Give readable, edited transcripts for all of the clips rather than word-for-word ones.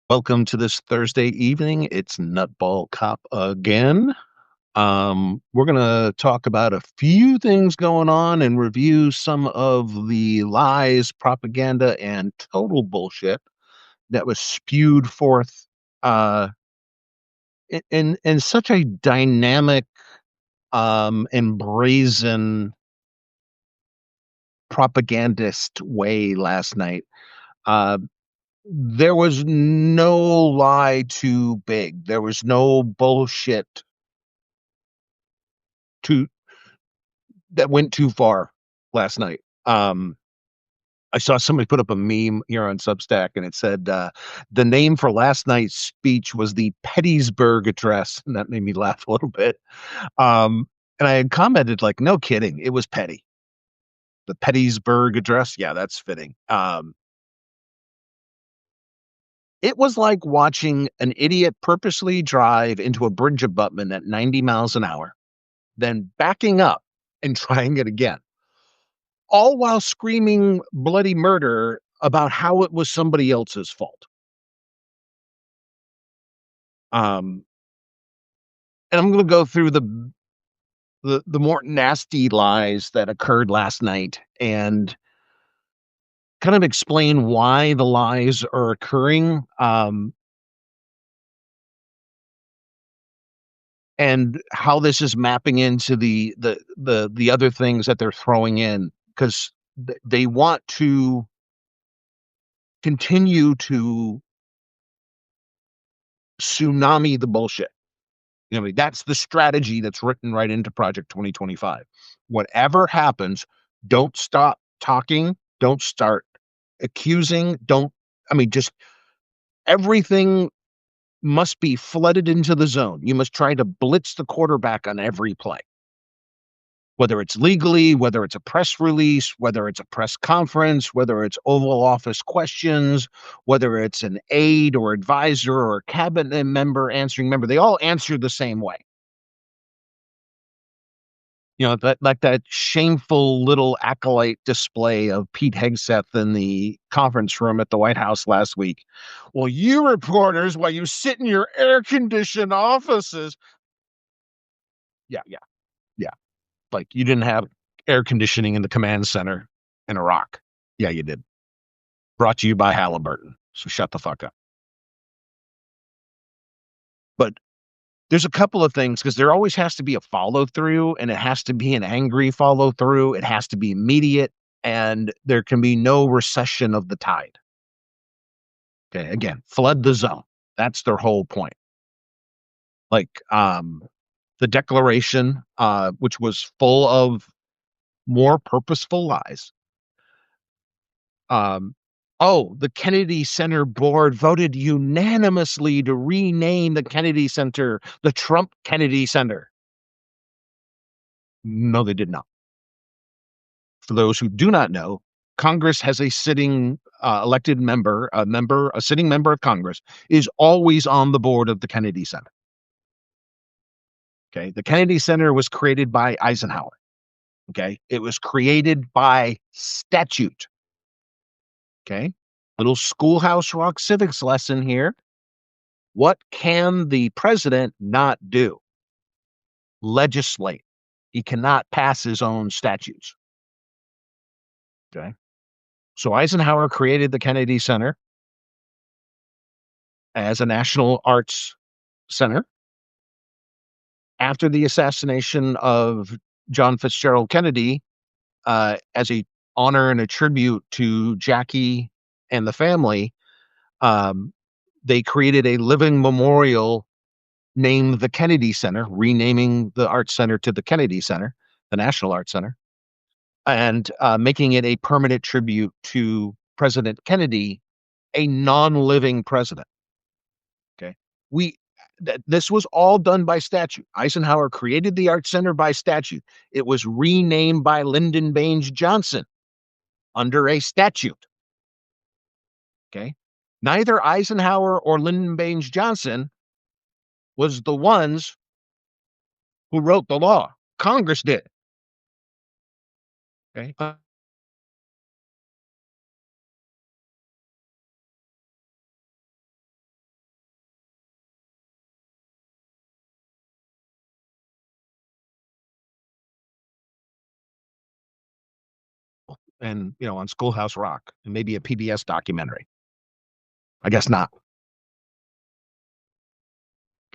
Welcome to this Thursday evening. It's NutBallCop again. We're going to talk about a few things going on and review some of the lies, propaganda, and total bullshit that was spewed forth uh, in such a dynamic and brazen propagandist way last night. Uh, there was no lie too big. There was no bullshit too that went too far last night. I saw somebody put up a meme here on Substack, and it said the name for last night's speech was the Pettysburg Address, and that made me laugh a little bit. And I had commented like, "No kidding, it was petty." The Pettysburg Address, yeah, that's fitting. It was like watching an idiot purposely drive into a bridge abutment at 90 miles an hour, then backing up and trying it again, all while screaming bloody murder about how it was somebody else's fault. Um, and I'm going to go through the more nasty lies that occurred last night and kind of explain why the lies are occurring, and how this is mapping into the other things that they're throwing in, because they want to continue to tsunami the bullshit. That's the strategy that's written right into Project 2025. Whatever happens, don't stop talking, don't start accusing, don't just everything must be flooded into the zone. You must try to blitz the quarterback on every play. Whether it's legally, whether it's a press release, whether it's a press conference, whether it's Oval Office questions, whether it's an aide or advisor or a cabinet member answering member, they all answer the same way. That like that shameful little acolyte display of Pete Hegseth in the conference room at the White House last week. Well, you reporters, while you sit in your air-conditioned offices. Yeah, yeah, yeah. Like you didn't have air conditioning in the command center in Iraq. Yeah, you did. Brought to you by Halliburton. So shut the fuck up. But there's a couple of things, because there always has to be a follow through, and it has to be an angry follow through. It has to be immediate, and there can be no recession of the tide. Okay, again, flood the zone. That's their whole point. Like the declaration, which was full of more purposeful lies. Um, oh, the Kennedy Center board voted unanimously to rename the Kennedy Center the Trump Kennedy Center. No, they did not. For those who do not know, Congress has a sitting elected member, a sitting member of Congress is always on the board of the Kennedy Center. Okay. The Kennedy Center was created by Eisenhower. Okay. It was created by statute. Okay. Little schoolhouse rock civics lesson here. What can the president not do? Legislate. He cannot pass his own statutes. Okay. So Eisenhower created the Kennedy Center as a national arts center. After the assassination of John Fitzgerald Kennedy, as a honor and a tribute to Jackie and the family, um, they created a living memorial named the Kennedy Center, renaming the Arts Center to the Kennedy Center, the National Arts Center, and making it a permanent tribute to President Kennedy, a non-living president. Okay, we this was all done by statute. Eisenhower created the Arts Center by statute. It was renamed by Lyndon Baines Johnson under a statute. Okay, neither Eisenhower or Lyndon Baines Johnson was the ones who wrote the law. Congress did. Okay. and on Schoolhouse Rock and maybe a PBS documentary. I guess not.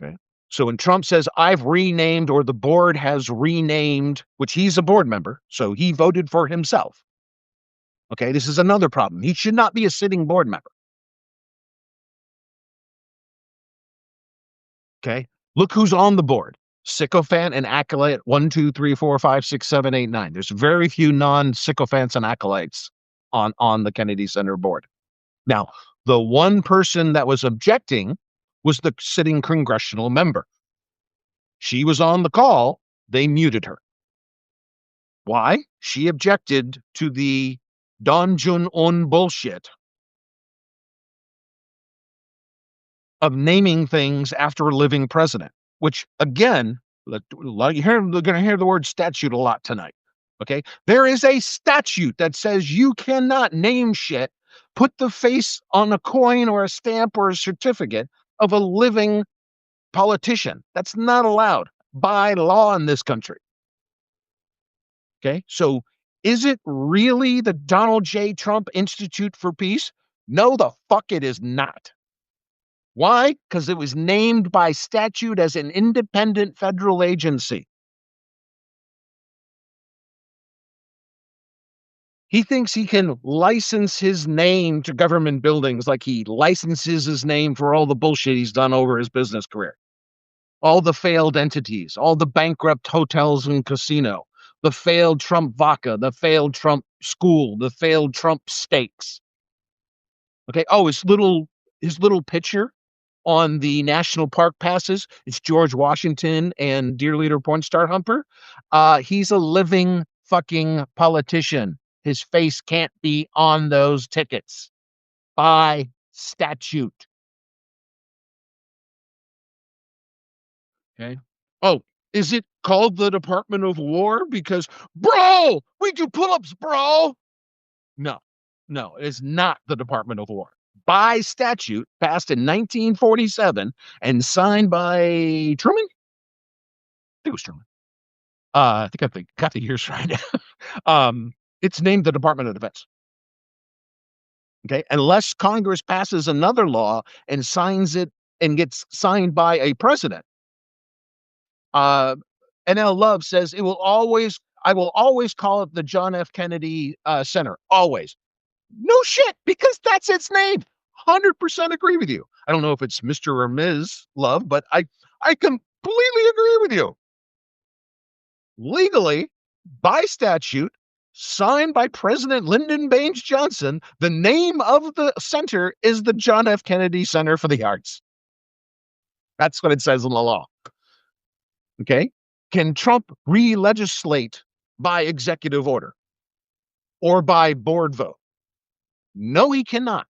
Okay. So when Trump says, I've renamed or the board has renamed, which he's a board member, so he voted for himself. Okay. This is another problem. He should not be a sitting board member. Okay. Look who's on the board. Sycophant and acolyte 1, 2, 3, 4, 5, 6, 7, 8, 9. There's very few non-sycophants and acolytes on the Kennedy Center board. Now, the one person that was objecting was the sitting congressional member. She was on the call. They muted her. Why? She objected to the Jong-Un bullshit of naming things after a living president, which again, you're going to hear the word statute a lot tonight. Okay. There is a statute that says you cannot name shit, put the face on a coin or a stamp or a certificate of a living politician. That's not allowed by law in this country. Okay. So is it really the Donald J. Trump Institute for Peace? No, the fuck it is not. Why? Because it was named by statute as an independent federal agency. He thinks he can license his name to government buildings like he licenses his name for all the bullshit he's done over his business career. All the failed entities, all the bankrupt hotels and casino, the failed Trump vodka, the failed Trump school, the failed Trump steaks. Okay. Oh, his little picture on the national park passes. It's George Washington and dear leader porn star Humper. He's a living fucking politician. His face can't be on those tickets by statute. Okay. Oh, is it called the Department of War? Because, bro, we do pull-ups, bro. No, it's not the Department of War. By statute, passed in 1947 and signed by Truman. I think it was Truman. I think I got the years right. It's named the Department of Defense. Okay, unless Congress passes another law and signs it and gets signed by a president. NL Love says I will always call it the John F. Kennedy Center. Always. No shit, because that's its name. 100% agree with you. I don't know if it's Mr. or Ms. Love, but I completely agree with you. Legally, by statute, signed by President Lyndon Baines Johnson, the name of the center is the John F. Kennedy Center for the Arts. That's what it says in the law. Okay? Can Trump re-legislate by executive order or by board vote? No, he cannot.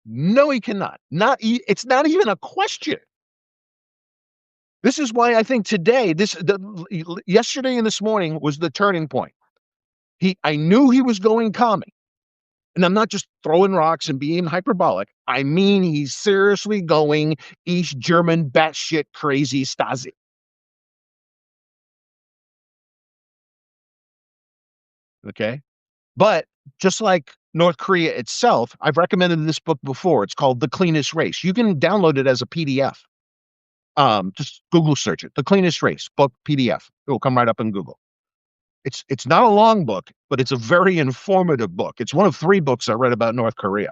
No, he cannot. It's not even a question. This is why I think today, yesterday and this morning was the turning point. I knew he was going commie. And I'm not just throwing rocks and being hyperbolic. I mean, he's seriously going East German batshit crazy Stasi. Okay. But just like North Korea itself, I've recommended this book before. It's called The Cleanest Race. You can download it as a PDF. Just Google search it. The Cleanest Race, book PDF. It will come right up in Google. It's not a long book, but it's a very informative book. It's one of 3 books I read about North Korea.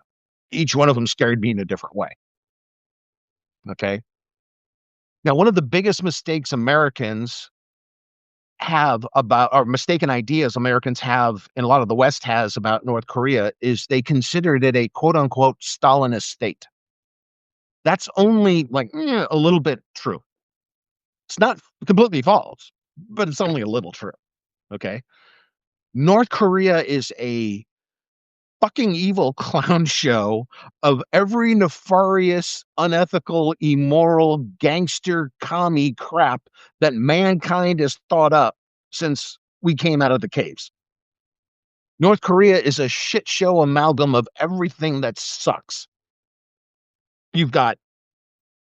Each one of them scared me in a different way. Okay. Now, one of the biggest mistakes Americans have about, or mistaken ideas Americans have, and a lot of the West has about North Korea, is they considered it a quote unquote Stalinist state. That's only like a little bit true. It's not completely false, but it's only a little true. Okay. North Korea is a fucking evil clown show of every nefarious, unethical, immoral, gangster, commie crap that mankind has thought up since we came out of the caves. North Korea is a shit show amalgam of everything that sucks. You've got,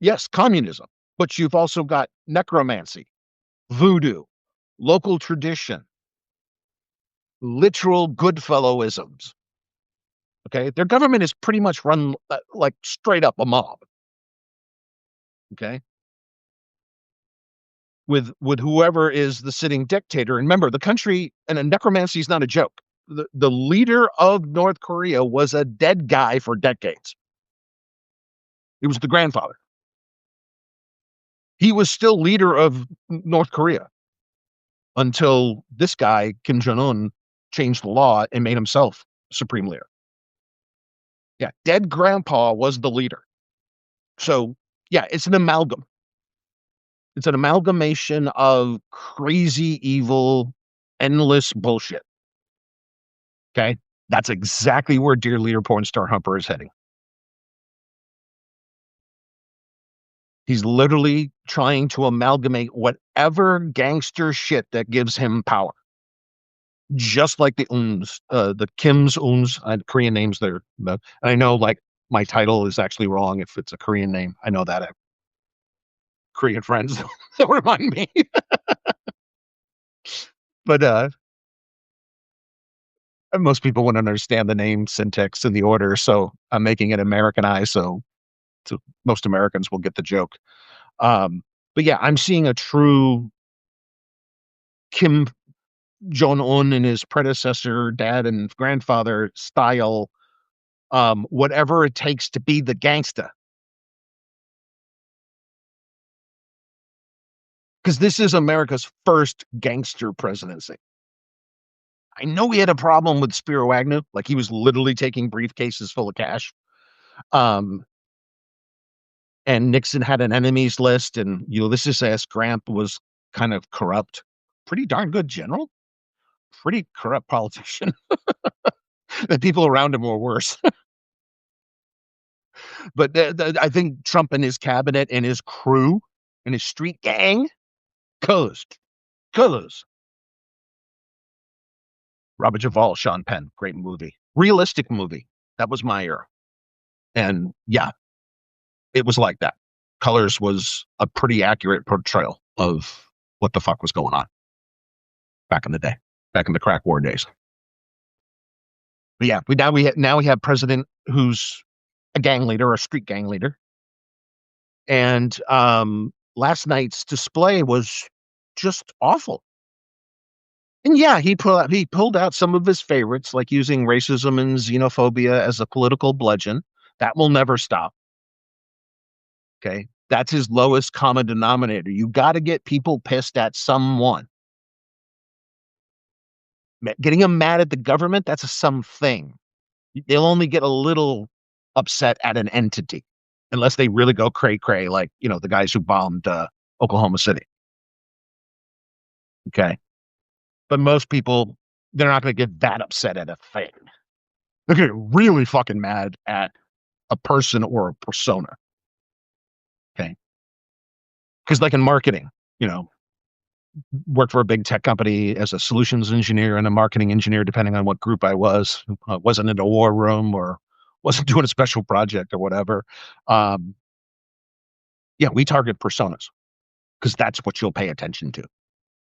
yes, communism, but you've also got necromancy, voodoo, local tradition, literal Goodfellowisms. Okay, their government is pretty much run like straight up a mob. Okay, with whoever is the sitting dictator. And remember, the country and a necromancy is not a joke. The leader of North Korea was a dead guy for decades. It was the grandfather. He was still leader of North Korea until this guy, Kim Jong-Un, changed the law and made himself supreme leader. Yeah, dead grandpa was the leader. So, yeah, it's an amalgam. It's an amalgamation of crazy, evil, endless bullshit. Okay? That's exactly where Dear Leader Porn Star Humper is heading. He's literally trying to amalgamate whatever gangster shit that gives him power. Just like the Uns, the Kim's Uns, Korean names there. And I know, like, my title is actually wrong if it's a Korean name. I know that. I have Korean friends that remind me. But most people wouldn't understand the name syntax and the order, so I'm making it Americanized so most Americans will get the joke. But yeah, I'm seeing a true Kim Jong-un and his predecessor, dad and grandfather style, whatever it takes to be the gangsta. Because this is America's first gangster presidency. I know he had a problem with Spiro Agnew, like he was literally taking briefcases full of cash. And Nixon had an enemies list, and Ulysses S. Grant was kind of corrupt. Pretty darn good general, pretty corrupt politician. The people around him were worse. But I think Trump and his cabinet and his crew and his street gang, colors. Robert Duvall, Sean Penn, great movie, realistic movie. That was my era, and yeah, it was like that. Colors was a pretty accurate portrayal of what the fuck was going on back in the day, back in the crack war days. But yeah, now we have president who's a gang leader, a street gang leader, and last night's display was just awful. And yeah, he pulled out some of his favorites, like using racism and xenophobia as a political bludgeon. That will never stop. Okay, that's his lowest common denominator. You got to get people pissed at someone. Getting them mad at the government, that's a something. They'll only get a little upset at an entity, unless they really go cray cray, like the guys who bombed Oklahoma City. Okay, but most people, they're not going to get that upset at a thing. They're going to get really fucking mad at a person or a persona. Okay, because like in marketing, worked for a big tech company as a solutions engineer and a marketing engineer, depending on what group I was. Wasn't in a war room or wasn't doing a special project or whatever. Yeah, we target personas because that's what you'll pay attention to.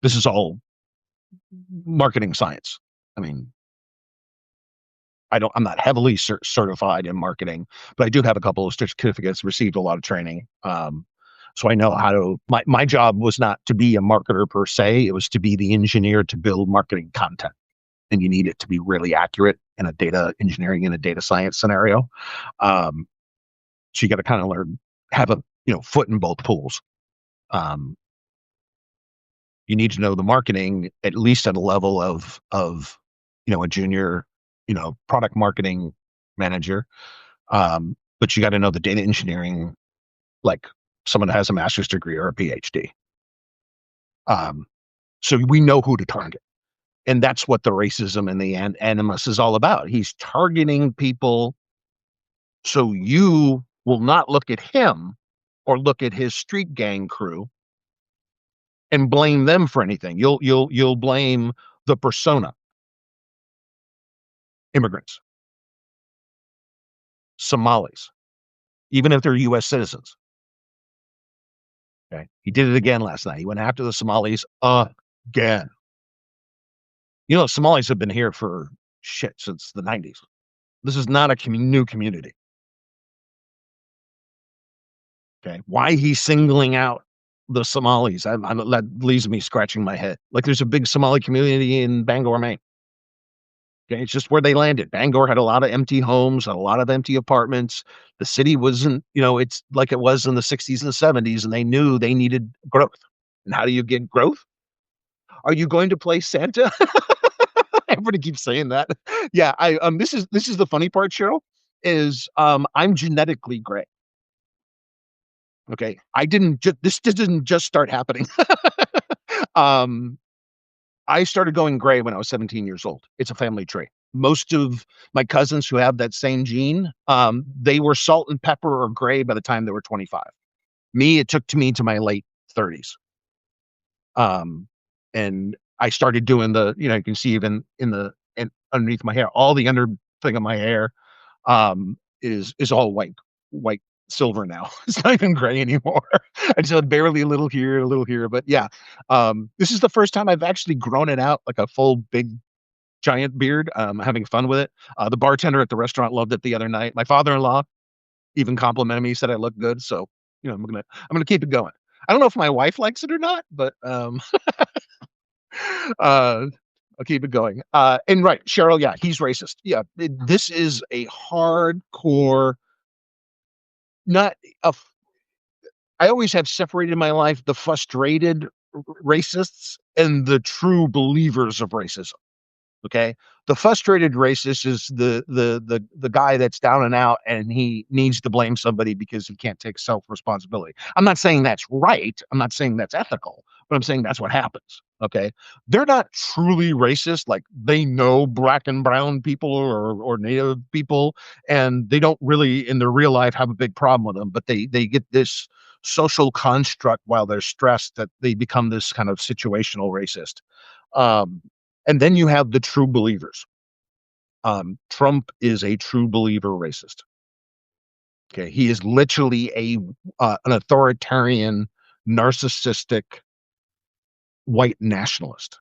This is all marketing science. I mean, I'm not heavily certified in marketing, but I do have a couple of certificates, received a lot of training. So I know how to, my job was not to be a marketer per se. It was to be the engineer to build marketing content. And you need it to be really accurate in a data engineering and a data science scenario. So you got to kind of learn, have a, foot in both pools. You need to know the marketing, at least at a level of, a junior, product marketing manager. But you got to know the data engineering, like someone that has a master's degree or a PhD. So we know who to target. And that's what the racism and the animus is all about. He's targeting people so you will not look at him or look at his street gang crew and blame them for anything. You'll blame the persona. Immigrants, Somalis, even if they're U.S. citizens. Okay, he did it again last night. He went after the Somalis again. Somalis have been here for shit since the 90s. This is not a new community. Okay. Why he's singling out the Somalis? That leaves me scratching my head. Like there's a big Somali community in Bangor, Maine. Okay. It's just where they landed. Bangor had a lot of empty homes, a lot of empty apartments. The city wasn't, it's like it was in the 60s and the 70s, and they knew they needed growth. And how do you get growth? Are you going to play Santa? Everybody keeps saying that. Yeah, I this is the funny part, Cheryl, is I'm genetically gray. Okay. I didn't just this didn't just start happening. um I started going gray when I was 17 years old. It's a family trait. Most of my cousins who have that same gene, they were salt and pepper or gray by the time they were 25. Me, it took to me to my late 30s. And I started doing you can see even underneath my hair, all the under thing of my hair, is all white silver now. It's not even gray anymore. I just had barely a little here, but yeah. This is the first time I've actually grown it out like a full big giant beard. Having fun with it. The bartender at the restaurant loved it the other night. My father-in-law even complimented me, said I look good. So, I'm gonna keep it going. I don't know if my wife likes it or not, but uh I'll keep it going. And right, Cheryl, yeah, he's racist. Yeah, this is a hardcore, not a. I always have separated in my life the frustrated racists and the true believers of racism. Okay. The frustrated racist is the guy that's down and out and he needs to blame somebody because he can't take self responsibility. I'm not saying that's right. I'm not saying that's ethical, but I'm saying that's what happens. Okay. They're not truly racist. Like they know black and brown people or native people, and they don't really in their real life have a big problem with them, but they get this social construct while they're stressed that they become this kind of situational racist. Um, and then you have the true believers. Trump is a true believer racist. Okay, he is literally an authoritarian, narcissistic white nationalist,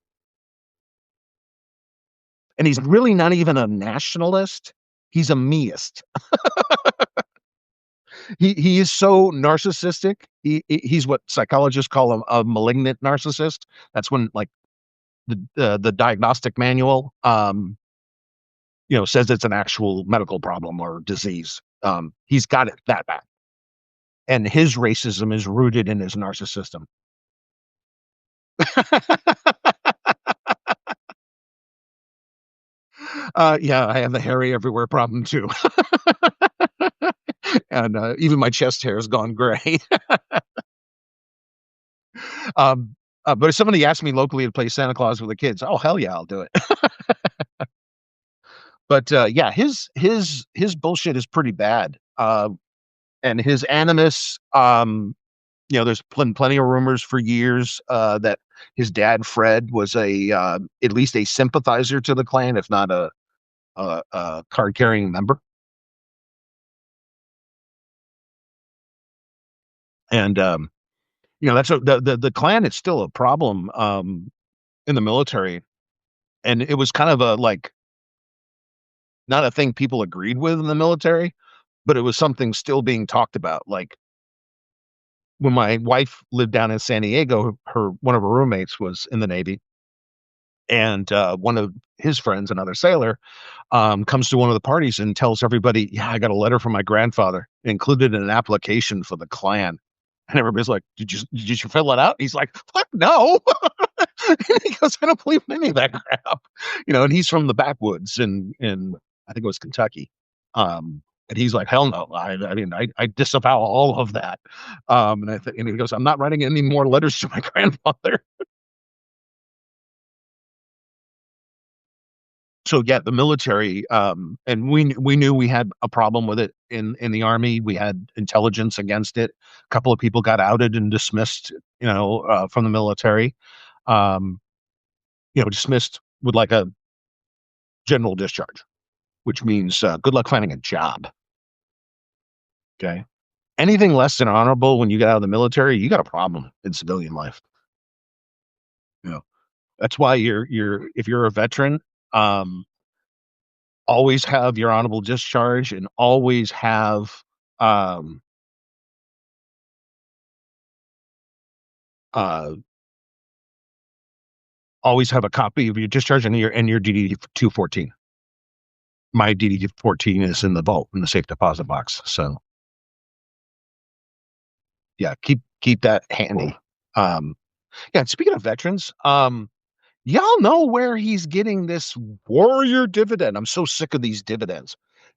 and he's really not even a nationalist. He's a meist. He is so narcissistic. He's what psychologists call a malignant narcissist. That's when like the diagnostic manual says it's an actual medical problem or disease. He's got it that bad. And his racism is rooted in his narcissism. Yeah, I have the hairy everywhere problem too. And even my chest hair has gone gray. But if somebody asked me locally to play Santa Claus with the kids, oh hell yeah, I'll do it. But yeah, his bullshit is pretty bad. And his animus, there's been plenty of rumors for years that his dad Fred was at least a sympathizer to the Klan, if not a card carrying member. And that's the Klan is still a problem in the military, and it was kind of a like not a thing people agreed with in the military, but it was something still being talked about. Like when my wife lived down in San Diego, her one of her roommates was in the Navy, and one of his friends, another sailor, comes to one of the parties and tells everybody, "Yeah, I got a letter from my grandfather, included in an application for the Klan." And everybody's like, "Did you fill it out?" And he's like, "Fuck no!" And he goes, "I don't believe in any of that crap," And he's from the backwoods in I think it was Kentucky. And he's like, "Hell no! I mean, I disavow all of that." And he goes, "I'm not writing any more letters to my grandfather." So yeah, the military, and we knew we had a problem with it in the army. We had intelligence against it. A couple of people got outed and dismissed, from the military. Um, dismissed with like a general discharge, which means good luck finding a job. Okay, anything less than honorable when you get out of the military, you got a problem in civilian life. Yeah. That's why if you're a veteran, um, always have your honorable discharge and um, uh, always have a copy of your discharge and your DD 214. My DD 14 is in the vault in the safe deposit box. So yeah, keep that handy. Um, yeah. Speaking of veterans, y'all know where he's getting this warrior dividend. I'm so sick of these dividends.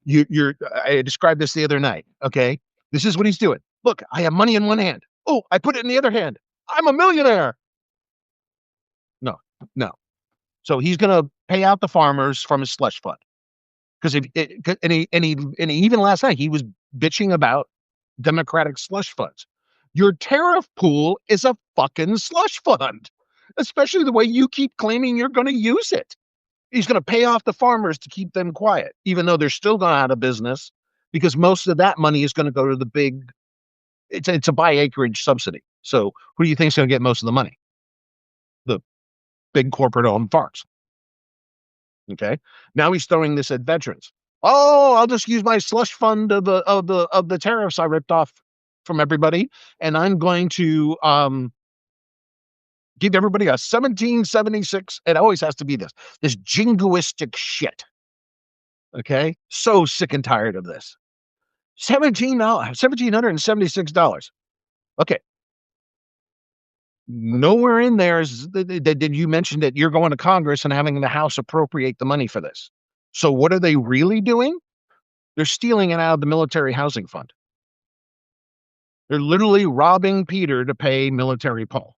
I described this the other night. Okay, this is what he's doing. Look, I have money in one hand. Oh, I put it in the other hand. I'm a millionaire. No, no. So he's going to pay out the farmers from his slush fund. Because even last night he was bitching about Democratic slush funds. Your tariff pool is a fucking slush fund, especially the way you keep claiming you're going to use it. He's going to pay off the farmers to keep them quiet, even though they're still going out of business, because most of that money is going to go to the big. It's a buy acreage subsidy. So who do you think is going to get most of the money? The big corporate owned farms. Okay. Now he's throwing this at veterans. Oh, I'll just use my slush fund of the tariffs I ripped off from everybody, and I'm going to give everybody a 1776. It always has to be this jingoistic shit. Okay, so sick and tired of this. $1,776. Okay, nowhere in there did you mention that you're going to Congress and having the House appropriate the money for this. So what are they really doing? They're stealing it out of the military housing fund. They're literally robbing Peter to pay military Paul.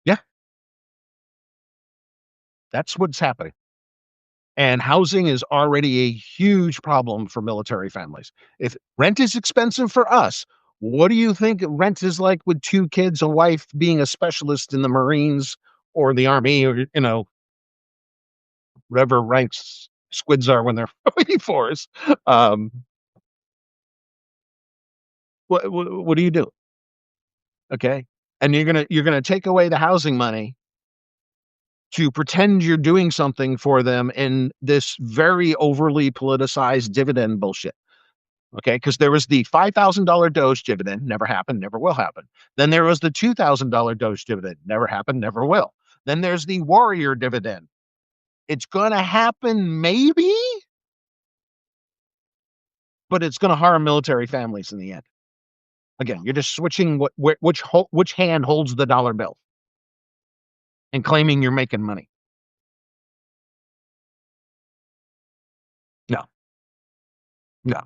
Yeah, that's what's happening. And housing is already a huge problem for military families. If rent is expensive for us, what do you think rent is like with two kids, a wife, being a specialist in the Marines or the Army, or whatever ranks squids are when they're waiting for us? Um, what do you do? Okay, and you're gonna take away the housing money to pretend you're doing something for them in this very overly politicized dividend bullshit. Okay, because there was the $5,000 Doge dividend, never happened, never will happen. Then there was the $2,000 Doge dividend, never happened, never will. Then there's the Warrior dividend. It's going to happen, maybe, but it's going to harm military families in the end. Again, you're just switching which hand holds the dollar bill and claiming you're making money. No, no,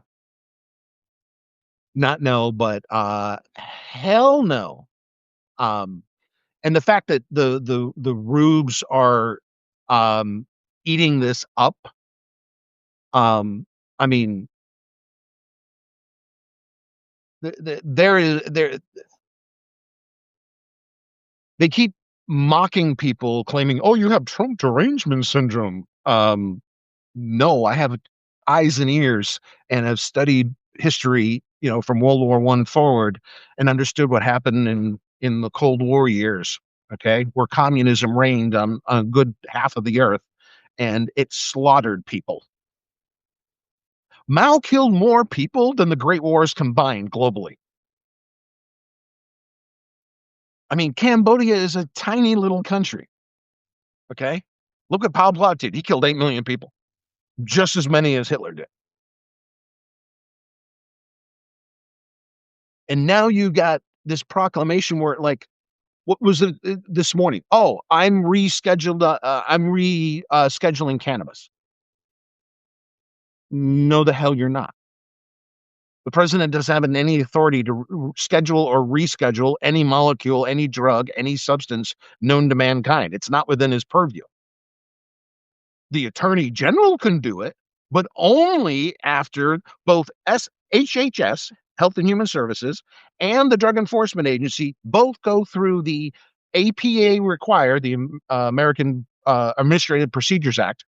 not no, but hell no. Um, and the fact that the rubes are eating this up, um I mean, there is there they keep mocking people claiming, oh, you have Trump derangement syndrome. No, I have eyes and ears and have studied history, from World War One forward, and understood what happened in the Cold War years. Okay, where communism reigned on a good half of the earth, and it slaughtered people. Mao killed more people than the Great Wars combined globally. I mean, Cambodia is a tiny little country. Okay, look what Pol Pot did. He killed 8 million people, just as many as Hitler did. And now you got this proclamation where, like, what was it this morning? Oh, I'm rescheduled. I'm rescheduling cannabis. No, the hell you're not. The president doesn't have any authority to schedule or reschedule any molecule, any drug, any substance known to mankind. It's not within his purview. The attorney general can do it, but only after both HHS, Health and Human Services, and the Drug Enforcement Agency both go through the APA required, the American Administrative Procedures Act,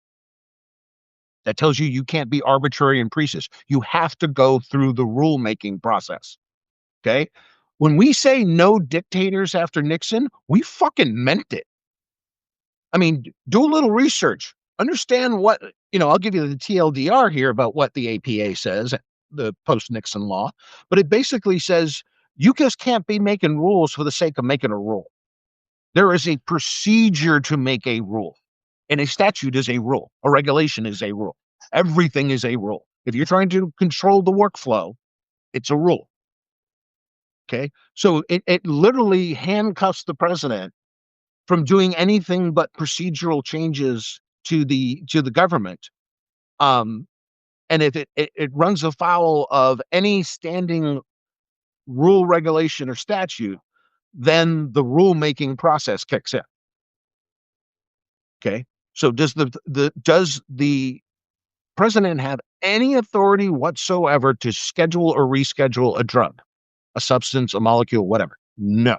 That tells you you can't be arbitrary and capricious. You have to go through the rulemaking process. Okay. When we say no dictators after Nixon, we fucking meant it. I mean, do a little research. Understand what, I'll give you the TLDR here about what the APA says, the post Nixon law, but it basically says you just can't be making rules for the sake of making a rule. There is a procedure to make a rule, and a statute is a rule. A regulation is a rule. Everything is a rule. If you're trying to control the workflow, it's a rule. Okay. So it literally handcuffs the president from doing anything but procedural changes to the government. Um, and if it runs afoul of any standing rule, regulation, or statute, then the rulemaking process kicks in. Okay. So does the president have any authority whatsoever to schedule or reschedule a drug, a substance, a molecule, whatever? No.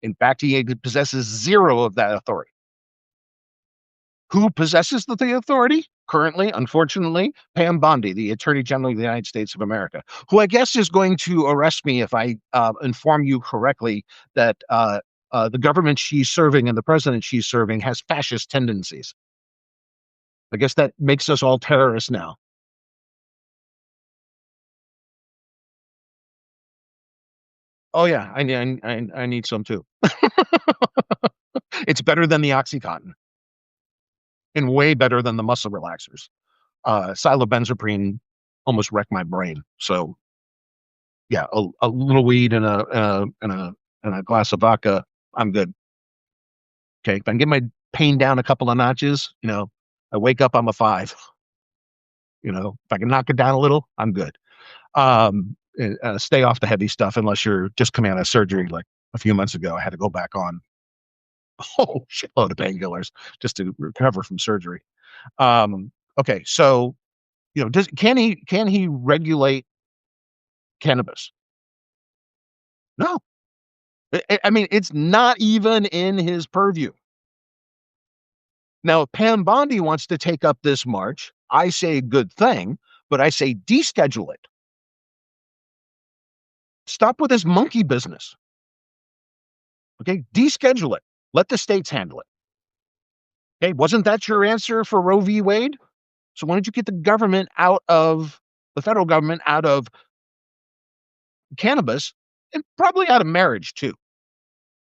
In fact, he possesses zero of that authority. Who possesses the authority? Currently, unfortunately, Pam Bondi, the Attorney General of the United States of America, who I guess is going to arrest me if I inform you correctly that the government she's serving and the president she's serving has fascist tendencies. I guess that makes us all terrorists now. Oh yeah, I need some too. It's better than the OxyContin and way better than the muscle relaxers. Silobenzaprine almost wrecked my brain. So yeah, a little weed and a glass of vodka, I'm good. Okay, if I can get my pain down a couple of notches, I wake up, I'm a five. If I can knock it down a little, I'm good. Stay off the heavy stuff unless you're just coming out of surgery. Like a few months ago, I had to go back on a whole shitload of painkillers just to recover from surgery. Okay, so can he regulate cannabis? No. I mean, it's not even in his purview. Now, if Pam Bondi wants to take up this march, I say good thing, but I say deschedule it. Stop with this monkey business. Okay, deschedule it. Let the states handle it. Okay, wasn't that your answer for Roe v. Wade? So why don't you get the federal government out of cannabis and probably out of marriage too?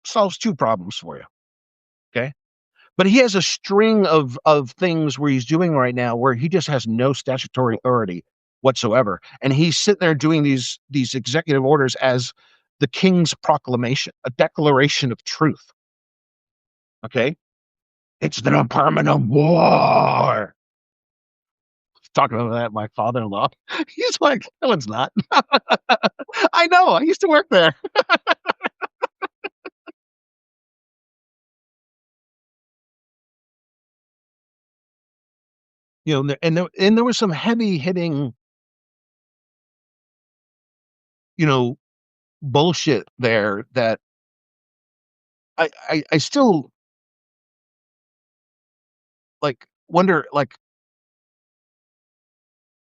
Solves two problems for you. Okay. But he has a string of things where he's doing right now where he just has no statutory authority whatsoever. And he's sitting there doing these executive orders as the king's proclamation, a declaration of truth. Okay. It's the Department of War. Talking about that, my father-in-law, he's like, no, it's not. I know. I used to work there. And there was some heavy hitting, you know, bullshit there that I still like wonder, like,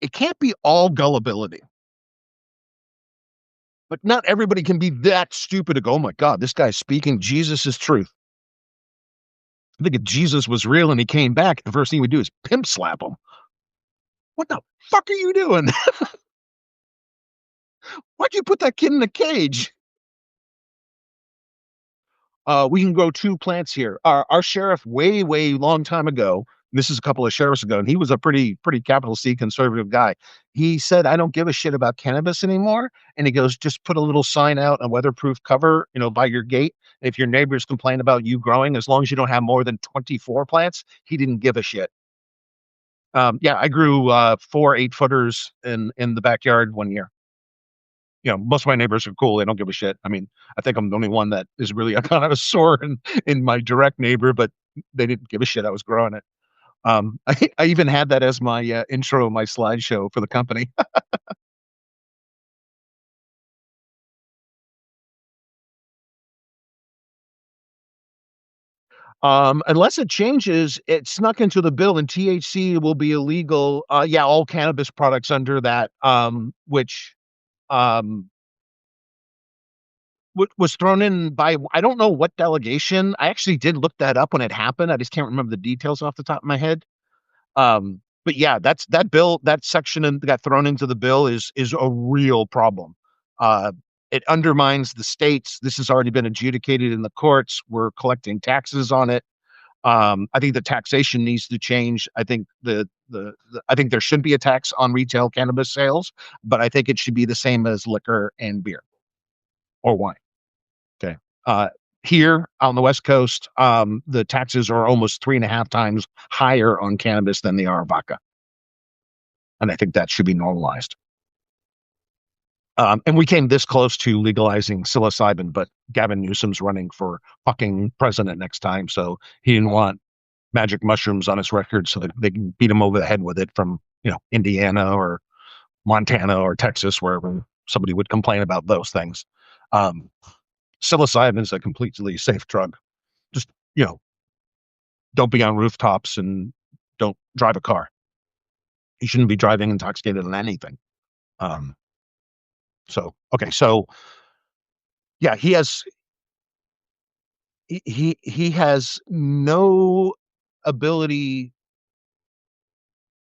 it can't be all gullibility. But not everybody can be that stupid to go, oh my God, this guy's speaking Jesus' truth. I think if Jesus was real and he came back, the first thing he would do is pimp slap him. What the fuck are you doing? Why'd you put that kid in a cage? We can go two plants here. Our sheriff, way, way long time ago, this is a couple of sheriffs ago, and he was a pretty capital C conservative guy. He said, I don't give a shit about cannabis anymore. And he goes, just put a little sign out, a weatherproof cover, by your gate. If your neighbors complain about you growing, as long as you don't have more than 24 plants, he didn't give a shit. Yeah, I grew 4 8-footers in the backyard one year. Most of my neighbors are cool. They don't give a shit. I mean, I think I'm the only one that is really a kind of a sore in my direct neighbor, but they didn't give a shit. I was growing it. I even had that as my intro, my slideshow for the company. Unless it changes, it snuck into the bill and THC will be illegal. Yeah, all cannabis products under that, which um, was thrown in by, I don't know what delegation. I actually did look that up when it happened. I just can't remember the details off the top of my head. But yeah, that bill, that section that got thrown into the bill is a real problem. Uh, it undermines the states. This has already been adjudicated in the courts. We're collecting taxes on it. I think the taxation needs to change. I think I think there should be a tax on retail cannabis sales, but I think it should be the same as liquor and beer or wine. Okay. Uh, Here on the West Coast, the taxes are almost 3.5 times higher on cannabis than they are vodka, and I think that should be normalized. And we came this close to legalizing psilocybin, but Gavin Newsom's running for fucking president next time, so he didn't want magic mushrooms on his record so that they can beat him over the head with it from, Indiana or Montana or Texas, wherever somebody would complain about those things. Um, Psilocybin is a completely safe drug. Just, don't be on rooftops and don't drive a car. You shouldn't be driving intoxicated on anything. Um, okay, so yeah, he has no ability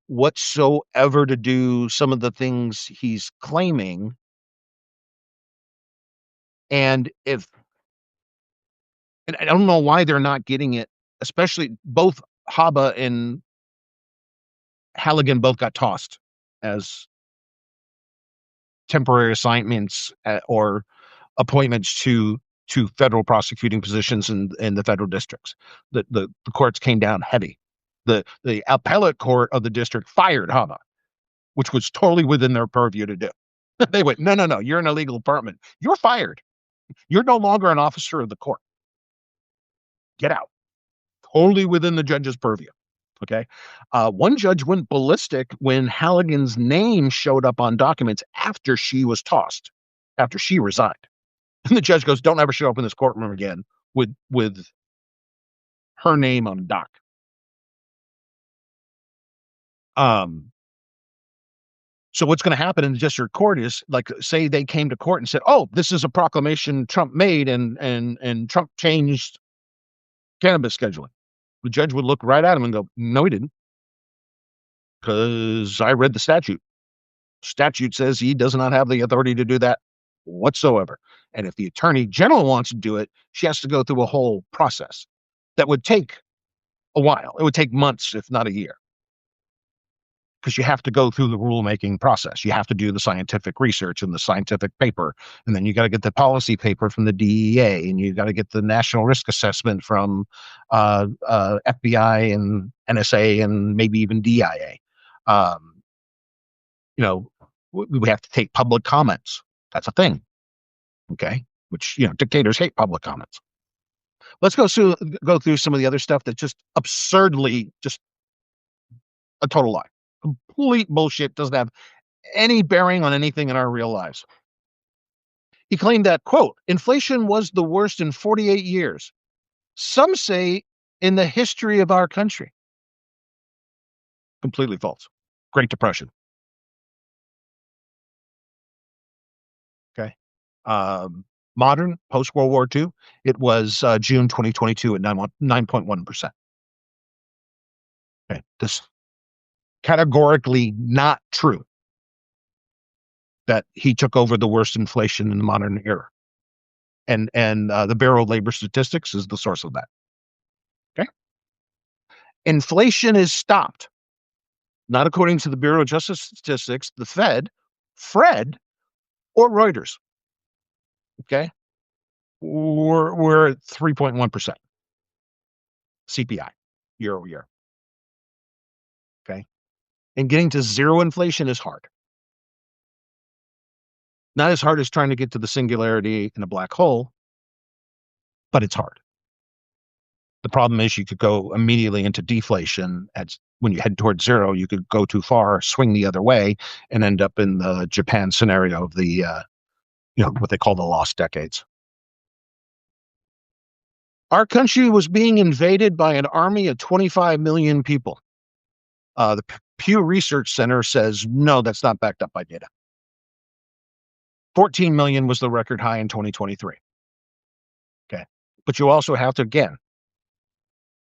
whatsoever to do some of the things he's claiming. And I don't know why they're not getting it, especially both Haba and Halligan both got tossed as temporary assignments or appointments to federal prosecuting positions in the federal districts. The courts came down heavy. The appellate court of the district fired Haba, which was totally within their purview to do. They went, no, no, no, you're an illegal apartment. You're fired. You're no longer an officer of the court. Get out. Totally within the judge's purview. Okay. One judge went ballistic when Halligan's name showed up on documents after she was tossed, after she resigned. And the judge goes, don't ever show up in this courtroom again with her name on a doc. So what's going to happen in the district court is, like, say they came to court and said, oh, this is a proclamation Trump made and Trump changed cannabis scheduling. The judge would look right at him and go, no, he didn't. Because I read the statute. Statute says he does not have the authority to do that whatsoever. And if the attorney general wants to do it, she has to go through a whole process that would take a while. It would take months, if not a year, because you have to go through the rulemaking process. You have to do the scientific research and the scientific paper, and then you got to get the policy paper from the DEA, and you got to get the national risk assessment from FBI and NSA and maybe even DIA. We have to take public comments. That's a thing. Okay. Which, dictators hate public comments. Let's go through some of the other stuff that's just absurdly just a total lie. Complete bullshit. Doesn't have any bearing on anything in our real lives. He claimed that, quote, inflation was the worst in 48 years. Some say in the history of our country. Completely false. Great Depression. Okay. Modern, post-World War II, it was June 2022 at 9.1%. Okay. This categorically not true that he took over the worst inflation in the modern era. And the Bureau of Labor Statistics is the source of that. Okay. Inflation is stopped. Not according to the Bureau of Justice Statistics, the Fed, Fred, or Reuters. Okay. We're at 3.1% CPI year over year. Okay. And getting to zero inflation is hard. Not as hard as trying to get to the singularity in a black hole, but it's hard. The problem is you could go immediately into deflation. When you head towards zero, you could go too far, swing the other way, and end up in the Japan scenario of the, what they call the lost decades. Our country was being invaded by an army of 25 million people. The Pew Research Center says, no, that's not backed up by data. 14 million was the record high in 2023. Okay. But you also have to, again,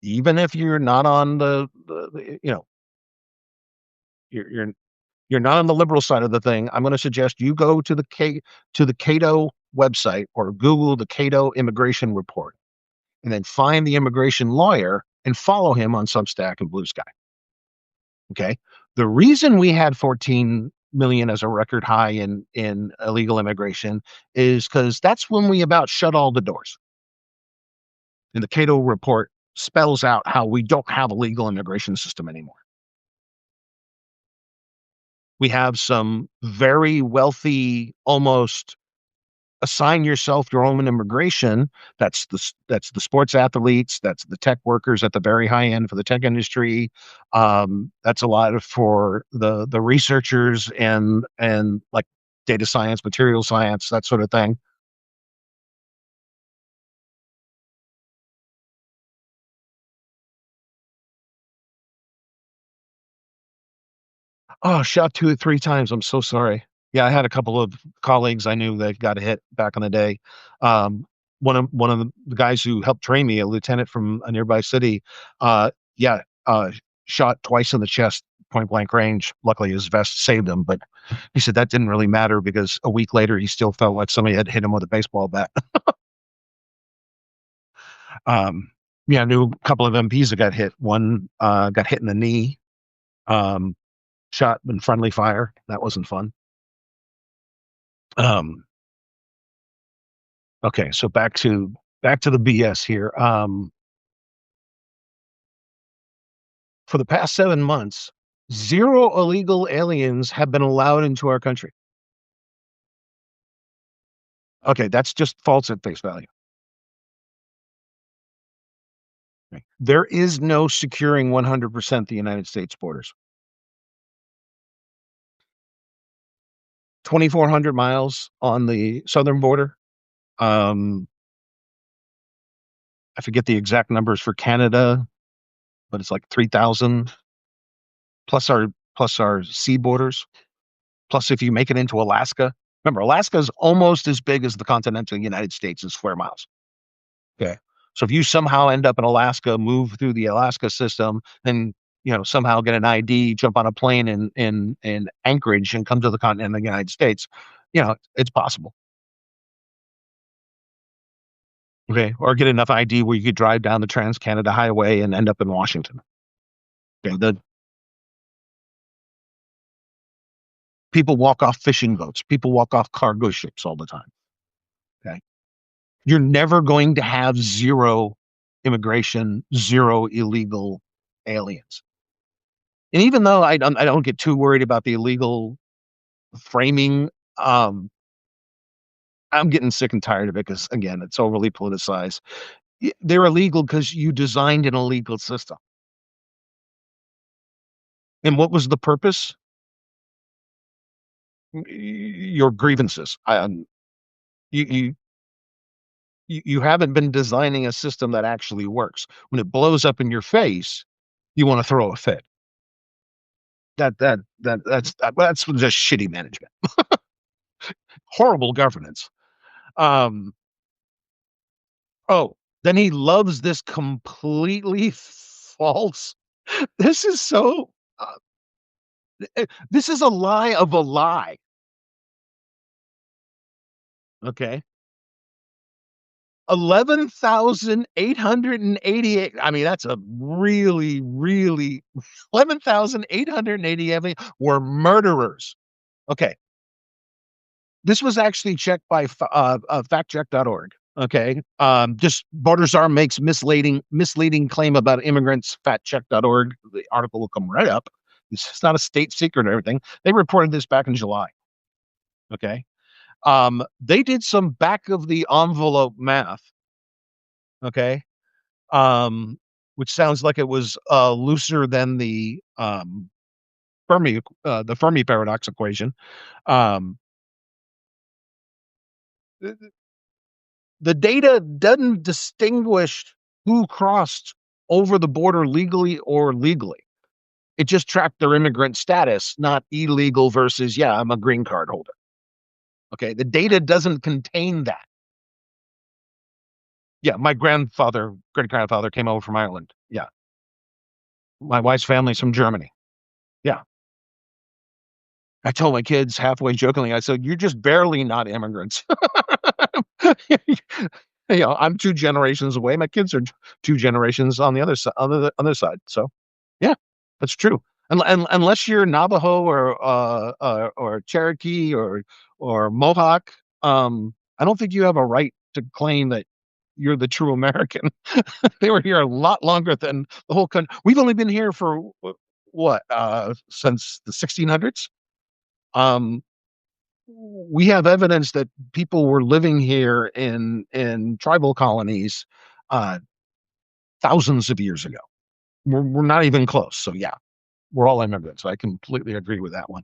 even if you're not on you're you're not on the liberal side of the thing, I'm going to suggest you go to the Cato website or Google the Cato immigration report and then find the immigration lawyer and follow him on Substack and Blue Sky. Okay. The reason we had 14 million as a record high in illegal immigration is because that's when we about shut all the doors. And the Cato report spells out how we don't have a legal immigration system anymore. We have some very wealthy, almost assign yourself your own immigration. That's the sports athletes, that's the tech workers at the very high end for the tech industry. That's a lot for the researchers and like data science, material science, that sort of thing. Oh, shot 2 or 3 times. I'm so sorry. Yeah, I had a couple of colleagues I knew that got hit back in the day. Um, one of the guys who helped train me, a lieutenant from a nearby city, yeah, shot twice in the chest, point blank range. Luckily, his vest saved him, but he said that didn't really matter because a week later he still felt like somebody had hit him with a baseball bat. um, yeah, I knew a couple of MPs that got hit. One got hit in the knee. Um, Shot in friendly fire. That wasn't fun. Um, okay, so back to the BS here. For the past 7 months, zero illegal aliens have been allowed into our country. Okay, that's just false at face value. Okay. There is no securing 100% the United States borders. 2,400 miles on the southern border. Um, I forget the exact numbers for Canada, but it's like 3,000 plus our sea borders. Plus, if you make it into Alaska, remember, Alaska is almost as big as the continental United States in square miles. Okay. So if you somehow end up in Alaska, move through the Alaska system, then somehow get an ID, jump on a plane in Anchorage and come to the continent of the United States, it's possible. Okay. Or get enough ID where you could drive down the Trans Canada Highway and end up in Washington. Okay. The people walk off fishing boats. People walk off cargo ships all the time. Okay. You're never going to have zero immigration, zero illegal aliens. And even though I don't get too worried about the illegal framing, I'm getting sick and tired of it because, again, it's overly politicized. They're illegal because you designed an illegal system. And what was the purpose? Your grievances. You, you you haven't been designing a system that actually works. When it blows up in your face, you want to throw a fit. That's just shitty management, horrible governance. Um, oh, then he loves this completely false. This is so. This is a lie of a lie. Okay. 11,888. I mean, that's a really, really 11,888 were murderers. Okay. This was actually checked by factcheck.org. Okay. Just Borders.arm makes misleading claim about immigrants. Factcheck.org. The article will come right up. It's not a state secret or everything. They reported this back in July. Okay. They did some back of the envelope math. Okay. Which sounds like it was looser than the Fermi paradox equation. Um, the data doesn't distinguish who crossed over the border legally or legally. It just tracked their immigrant status, not illegal versus, yeah, I'm a green card holder. Okay. The data doesn't contain that. Yeah. My grandfather, great grandfather came over from Ireland. Yeah. My wife's family's from Germany. Yeah. I told my kids halfway jokingly, I said, you're just barely not immigrants. I'm two generations away. My kids are two generations on the other side, on the other side. So, yeah, that's true. And unless you're Navajo or Cherokee or Mohawk, I don't think you have a right to claim that you're the true American. They were here a lot longer than the whole country. We've only been here for what since the 1600s. Um, we have evidence that people were living here in tribal colonies uh, thousands of years ago. We're not even close. So yeah, we're all immigrants. I completely agree with that one.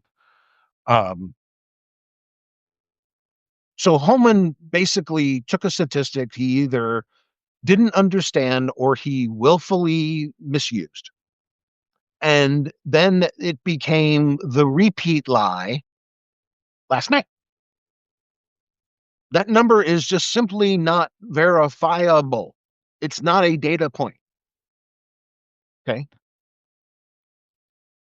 Um, so Holman basically took a statistic he either didn't understand or he willfully misused. And then it became the repeat lie last night. That number is just simply not verifiable. It's not a data point. Okay.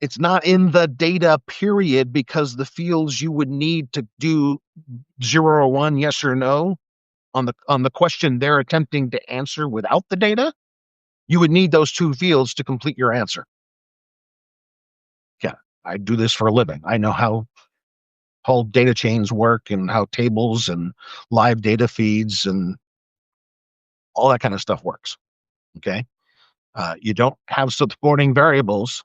It's not in the data period because the fields you would need to do 0 or 1, yes or no on the question they're attempting to answer without the data, you would need those two fields to complete your answer. Yeah, I do this for a living. I know how whole data chains work and how tables and live data feeds and all that kind of stuff works. Okay. You don't have supporting variables,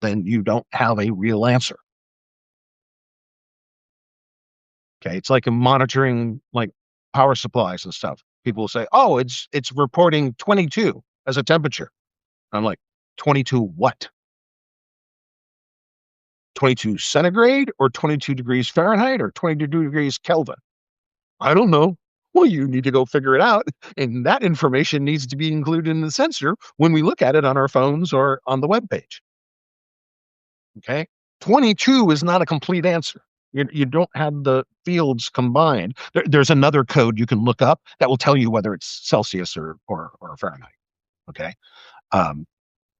then you don't have a real answer. Okay. It's like monitoring like power supplies and stuff. People will say, oh, it's reporting 22 as a temperature. I'm like, 22 what? 22 centigrade or 22 degrees Fahrenheit or 22 degrees Kelvin? I don't know. Well, you need to go figure it out. And that information needs to be included in the sensor when we look at it on our phones or on the web page. Okay. 22 is not a complete answer. You don't have the fields combined. There's another code you can look up that will tell you whether it's Celsius or Fahrenheit. Okay. Um,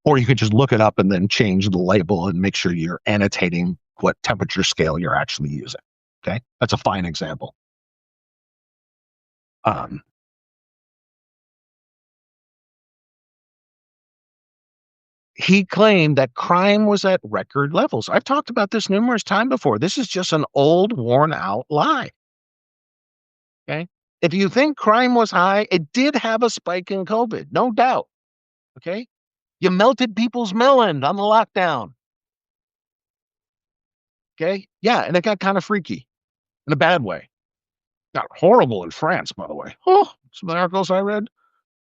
or you could just look it up and then change the label and make sure you're annotating what temperature scale you're actually using. Okay. That's a fine example. Um, he claimed that crime was at record levels. I've talked about this numerous times before. This is just an old, worn out lie. Okay. If you think crime was high, it did have a spike in COVID, no doubt. Okay. You melted people's melon on the lockdown. Okay. Yeah. And it got kind of freaky in a bad way. Got horrible in France, by the way. Oh, some of the articles I read.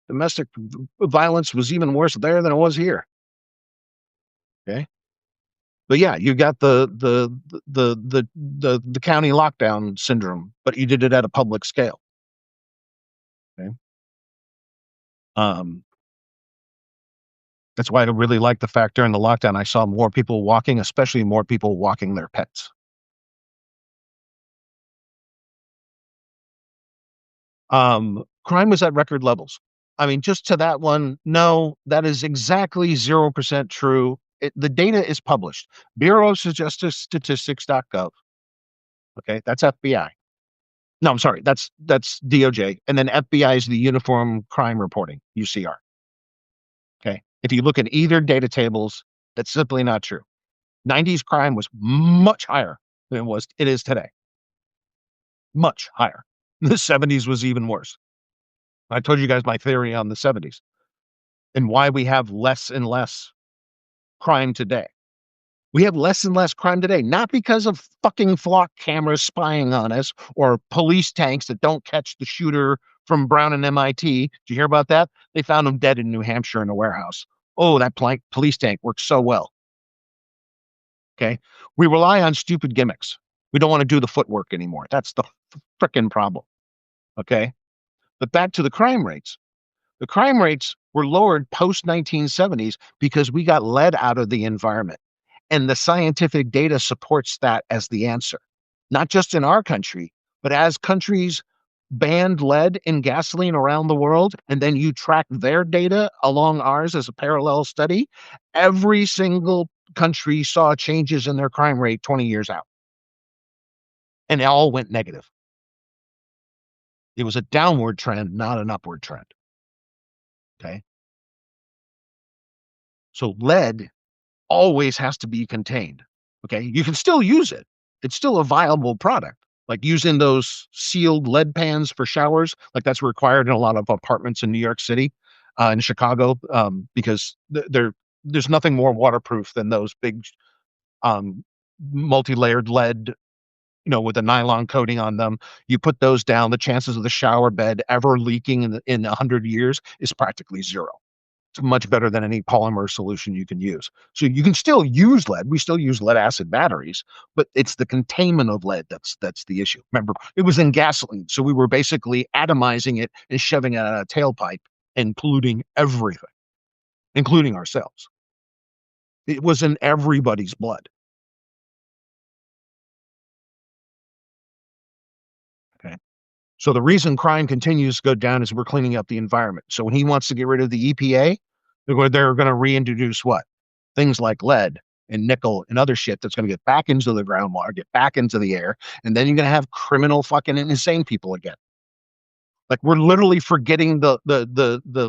Domestic violence was even worse there than it was here. Okay. But yeah, you got the county lockdown syndrome, but you did it at a public scale. Okay. Um, that's why I really like the fact during the lockdown I saw more people walking, especially more people walking their pets. Crime was at record levels. I mean, just to that one, no, that is exactly 0% true. The data is published. Bureau of Justice Statistics.gov. Okay, that's FBI. No, I'm sorry, that's DOJ, and then FBI is the Uniform Crime Reporting (UCR). Okay, if you look at either data tables, that's simply not true. 90s crime was much higher than it is today. Much higher. The 70s was even worse. I told you guys my theory on the 70s and why we have less and less crime today. We have less and less crime today, not because of fucking flock cameras spying on us or police tanks that don't catch the shooter from Brown and MIT. Did you hear about that? They found him dead in New Hampshire in a warehouse. Oh, that police tank works so well. Okay. We rely on stupid gimmicks. We don't want to do the footwork anymore. That's the frickin' problem. Okay. But back to the crime rates. The crime rates were lowered post 1970s because we got lead out of the environment. And the scientific data supports that as the answer, not just in our country, but as countries banned lead in gasoline around the world, and then you track their data along ours as a parallel study, every single country saw changes in their crime rate 20 years out, and it all went negative. It was a downward trend, not an upward trend. Okay. So lead always has to be contained. Okay. You can still use it, it's still a viable product. Like using those sealed lead pans for showers, like that's required in a lot of apartments in New York City, in Chicago, because there's nothing more waterproof than those big um, multi-layered lead, with a nylon coating on them. You put those down, the chances of the shower bed ever leaking in 100 years is practically zero. It's much better than any polymer solution you can use. So you can still use lead. We still use lead acid batteries, but it's the containment of lead that's the issue. Remember, it was in gasoline, so we were basically atomizing it and shoving it out a tailpipe and polluting everything, including ourselves. It was in everybody's blood. Okay. So the reason crime continues to go down is we're cleaning up the environment. So when he wants to get rid of the EPA, they're going to reintroduce what? Things like lead and nickel and other shit that's going to get back into the groundwater, get back into the air, and then you're going to have criminal fucking insane people again. Like we're literally forgetting the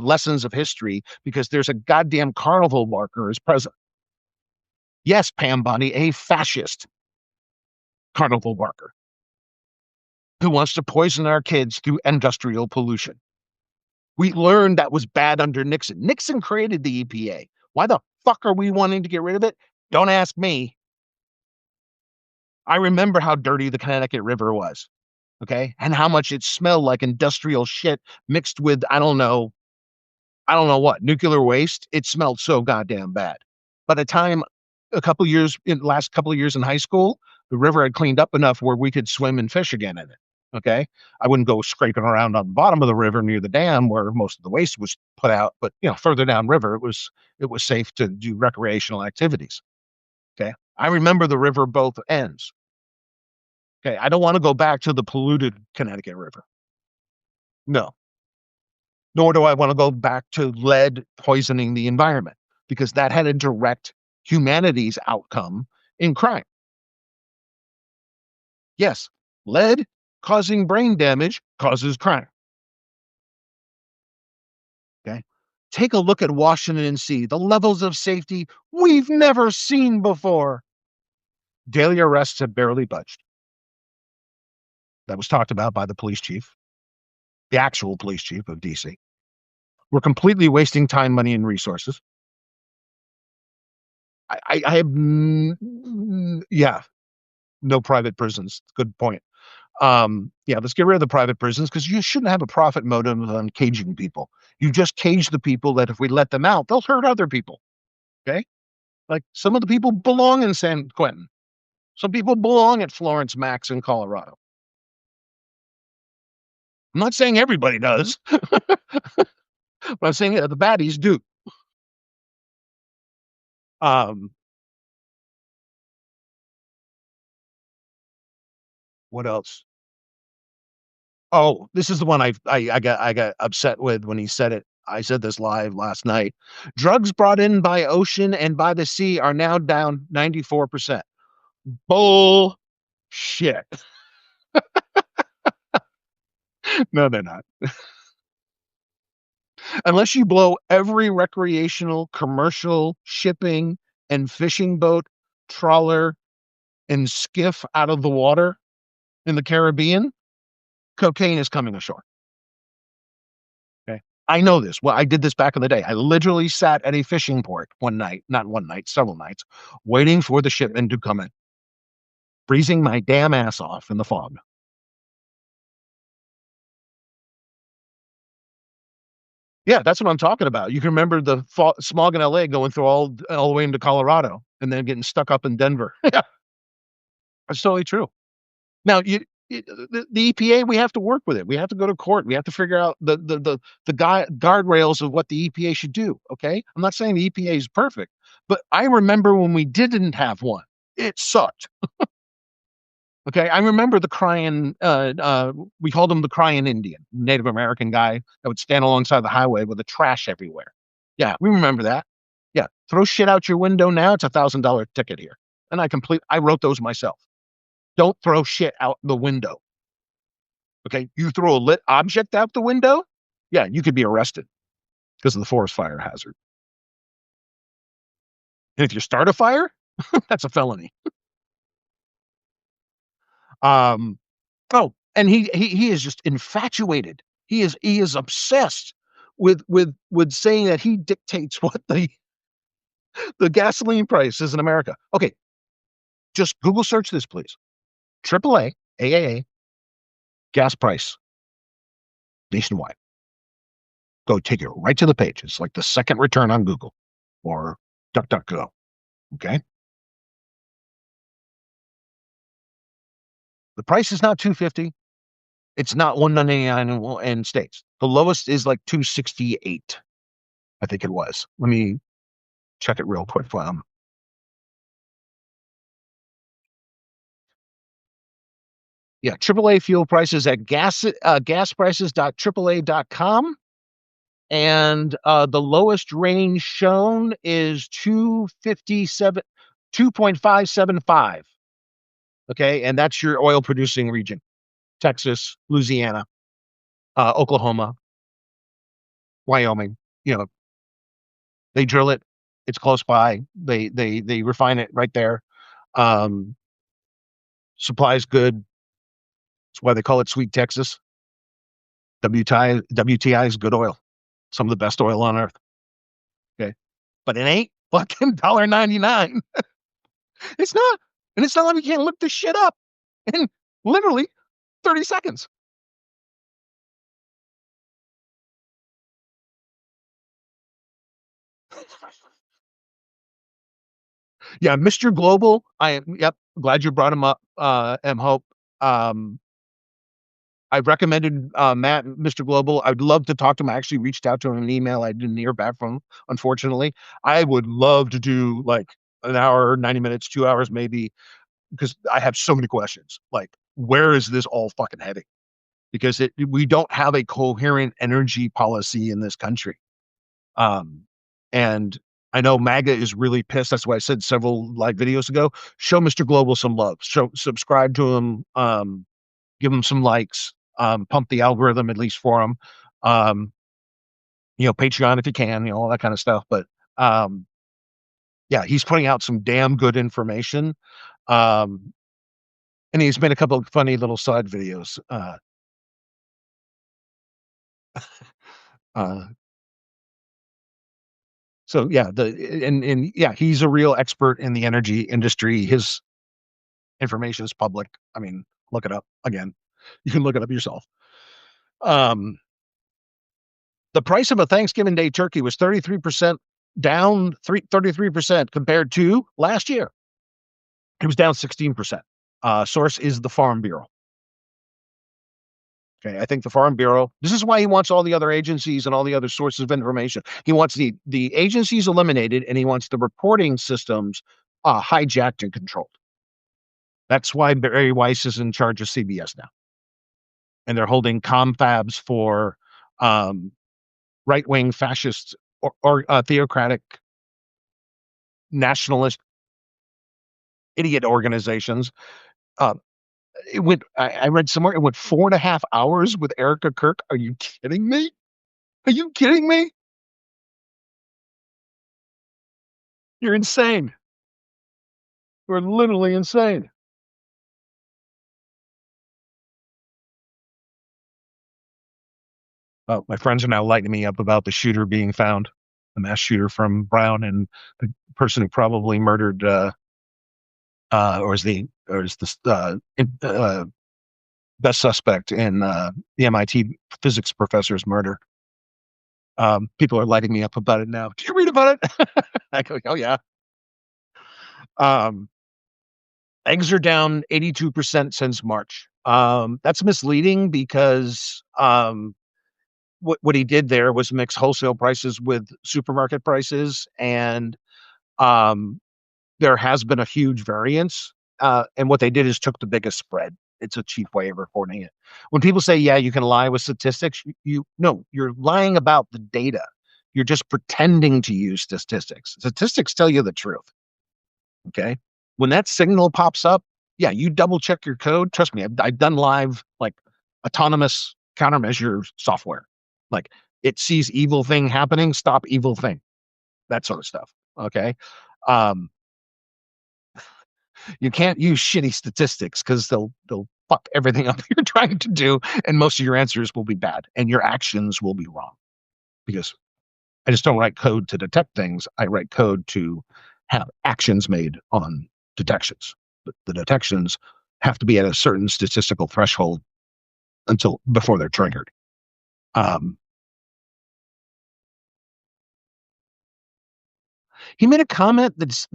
lessons of history because there's a goddamn carnival barker as president. Yes, Pam Bondi, a fascist carnival barker who wants to poison our kids through industrial pollution. We learned that was bad under Nixon. Nixon created the EPA. Why the fuck are we wanting to get rid of it? Don't ask me. I remember how dirty the Connecticut River was, okay? And how much it smelled like industrial shit mixed with, I don't know what, nuclear waste. It smelled so goddamn bad. By the time last couple of years in high school, the river had cleaned up enough where we could swim and fish again in it. Okay. I wouldn't go scraping around on the bottom of the river near the dam where most of the waste was put out, but further downriver, it was safe to do recreational activities. Okay. I remember the river both ends. Okay. I don't want to go back to the polluted Connecticut River. No. Nor do I want to go back to lead poisoning the environment because that had a direct humanity's outcome in crime. Yes, lead causing brain damage causes crime. Okay. Take a look at Washington and see the levels of safety we've never seen before. Daily arrests have barely budged. That was talked about by the police chief, the actual police chief of DC. We're completely wasting time, money, and resources. I have, yeah, no private prisons. Good point. Yeah, let's get rid of the private prisons because you shouldn't have a profit motive on caging people. You just cage the people that if we let them out, they'll hurt other people. Okay. Like some of the people belong in San Quentin. Some people belong at Florence Max in Colorado. I'm not saying everybody does, but I'm saying the baddies do. Um, what else? Oh, this is the one I got upset with when he said it. I said this live last night. Drugs brought in by ocean and by the sea are now down 94%. Bull shit. No, they're not. Unless you blow every recreational, commercial, shipping, and fishing boat, trawler, and skiff out of the water in the Caribbean, cocaine is coming ashore. Okay. I know this. Well, I did this back in the day. I literally sat at a fishing port one night, not one night, several nights, waiting for the shipment to come in, freezing my damn ass off in the fog. Yeah, that's what I'm talking about. You can remember the smog in LA going through all the way into Colorado and then getting stuck up in Denver. Yeah, that's totally true. Now, the EPA, we have to work with it. We have to go to court. We have to figure out the guardrails of what the EPA should do. Okay, I'm not saying the EPA is perfect, but I remember when we didn't have one, it sucked. Okay, I remember the crying. We called him the crying Indian, Native American guy that would stand alongside the highway with the trash everywhere. Yeah, we remember that. Yeah, throw shit out your window now. It's $1,000 ticket here, and I wrote those myself. Don't throw shit out the window. Okay, you throw a lit object out the window, yeah, you could be arrested because of the forest fire hazard. And if you start a fire, that's a felony. Um, oh, and he is just infatuated. He is obsessed with saying that he dictates what the gasoline price is in America. Okay, just Google search this, please. AAA, AAA, gas price nationwide. Go take it right to the page. It's like the second return on Google or DuckDuckGo. Okay. The price is not 250. It's not 199 in states. The lowest is like 268. I think it was. Let me check it real quick. Yeah, AAA fuel prices at gasprices.aaa.com. And the lowest range shown is 257, 2.575. Okay, and that's your oil producing region: Texas, Louisiana, Oklahoma, Wyoming. You know, they drill it. It's close by. They refine it right there. Um, Supply is good. That's why they call it Sweet Texas. WTI is good oil. Some of the best oil on earth. Okay, but it ain't fucking $1.99. It's not, and it's not like we can't look this shit up in literally 30 seconds. Yeah, Mr. Global. Yep, glad you brought him up. M Hope. Um, I recommended Matt, Mr. Global. I'd love to talk to him. I actually reached out to him in an email. I didn't hear back from him, unfortunately. I would love to do like an hour, 90 minutes, 2 hours maybe, because I have so many questions. Like, where is this all fucking heading? Because we don't have a coherent energy policy in this country. Um, and I know MAGA is really pissed. That's why I said several live videos ago, show Mr. Global some love. Subscribe to him. Give him some likes. Pump the algorithm at least for him. Um, Patreon if you can, all that kind of stuff. But yeah, he's putting out some damn good information. And he's made a couple of funny little side videos. Uh, so yeah, and yeah, he's a real expert in the energy industry. His information is public. I mean, look it up again. You can look it up yourself. Um, the price of a Thanksgiving Day turkey was 33% down, 33% compared to last year. It was down 16%. Source is the Farm Bureau. Okay, I think the Farm Bureau. This is why he wants all the other agencies and all the other sources of information. He wants the agencies eliminated, and he wants the reporting systems hijacked and controlled. That's why Barry Weiss is in charge of CBS now, and they're holding confabs for right-wing fascist or theocratic nationalist idiot organizations. It went. I read somewhere it went 4.5 hours with Erica Kirk. Are you kidding me? Are you kidding me? You're insane. You're literally insane. My friends are now lighting me up about the shooter being found, the mass shooter from Brown, and the person who probably murdered, or is the best suspect in the MIT physics professor's murder. People are lighting me up about it now. Did you read about it? I go, oh yeah. Eggs are down 82% since March. That's misleading because what he did there was mix wholesale prices with supermarket prices, and um, there has been a huge variance. And what they did is took the biggest spread. It's a cheap way of reporting it. When people say, "Yeah, you can lie with statistics," you no, you're lying about the data. You're just pretending to use statistics. Statistics tell you the truth. Okay. When that signal pops up, yeah, you double check your code. Trust me, I've done live like autonomous countermeasure software. Like it sees evil thing happening, stop evil thing, that sort of stuff. Okay. Um, you can't use shitty statistics because they'll fuck everything up you're trying to do, and most of your answers will be bad, and your actions will be wrong because I just don't write code to detect things. I write code to have actions made on detections. But the detections have to be at a certain statistical threshold until before they're triggered. Um, he made a comment that's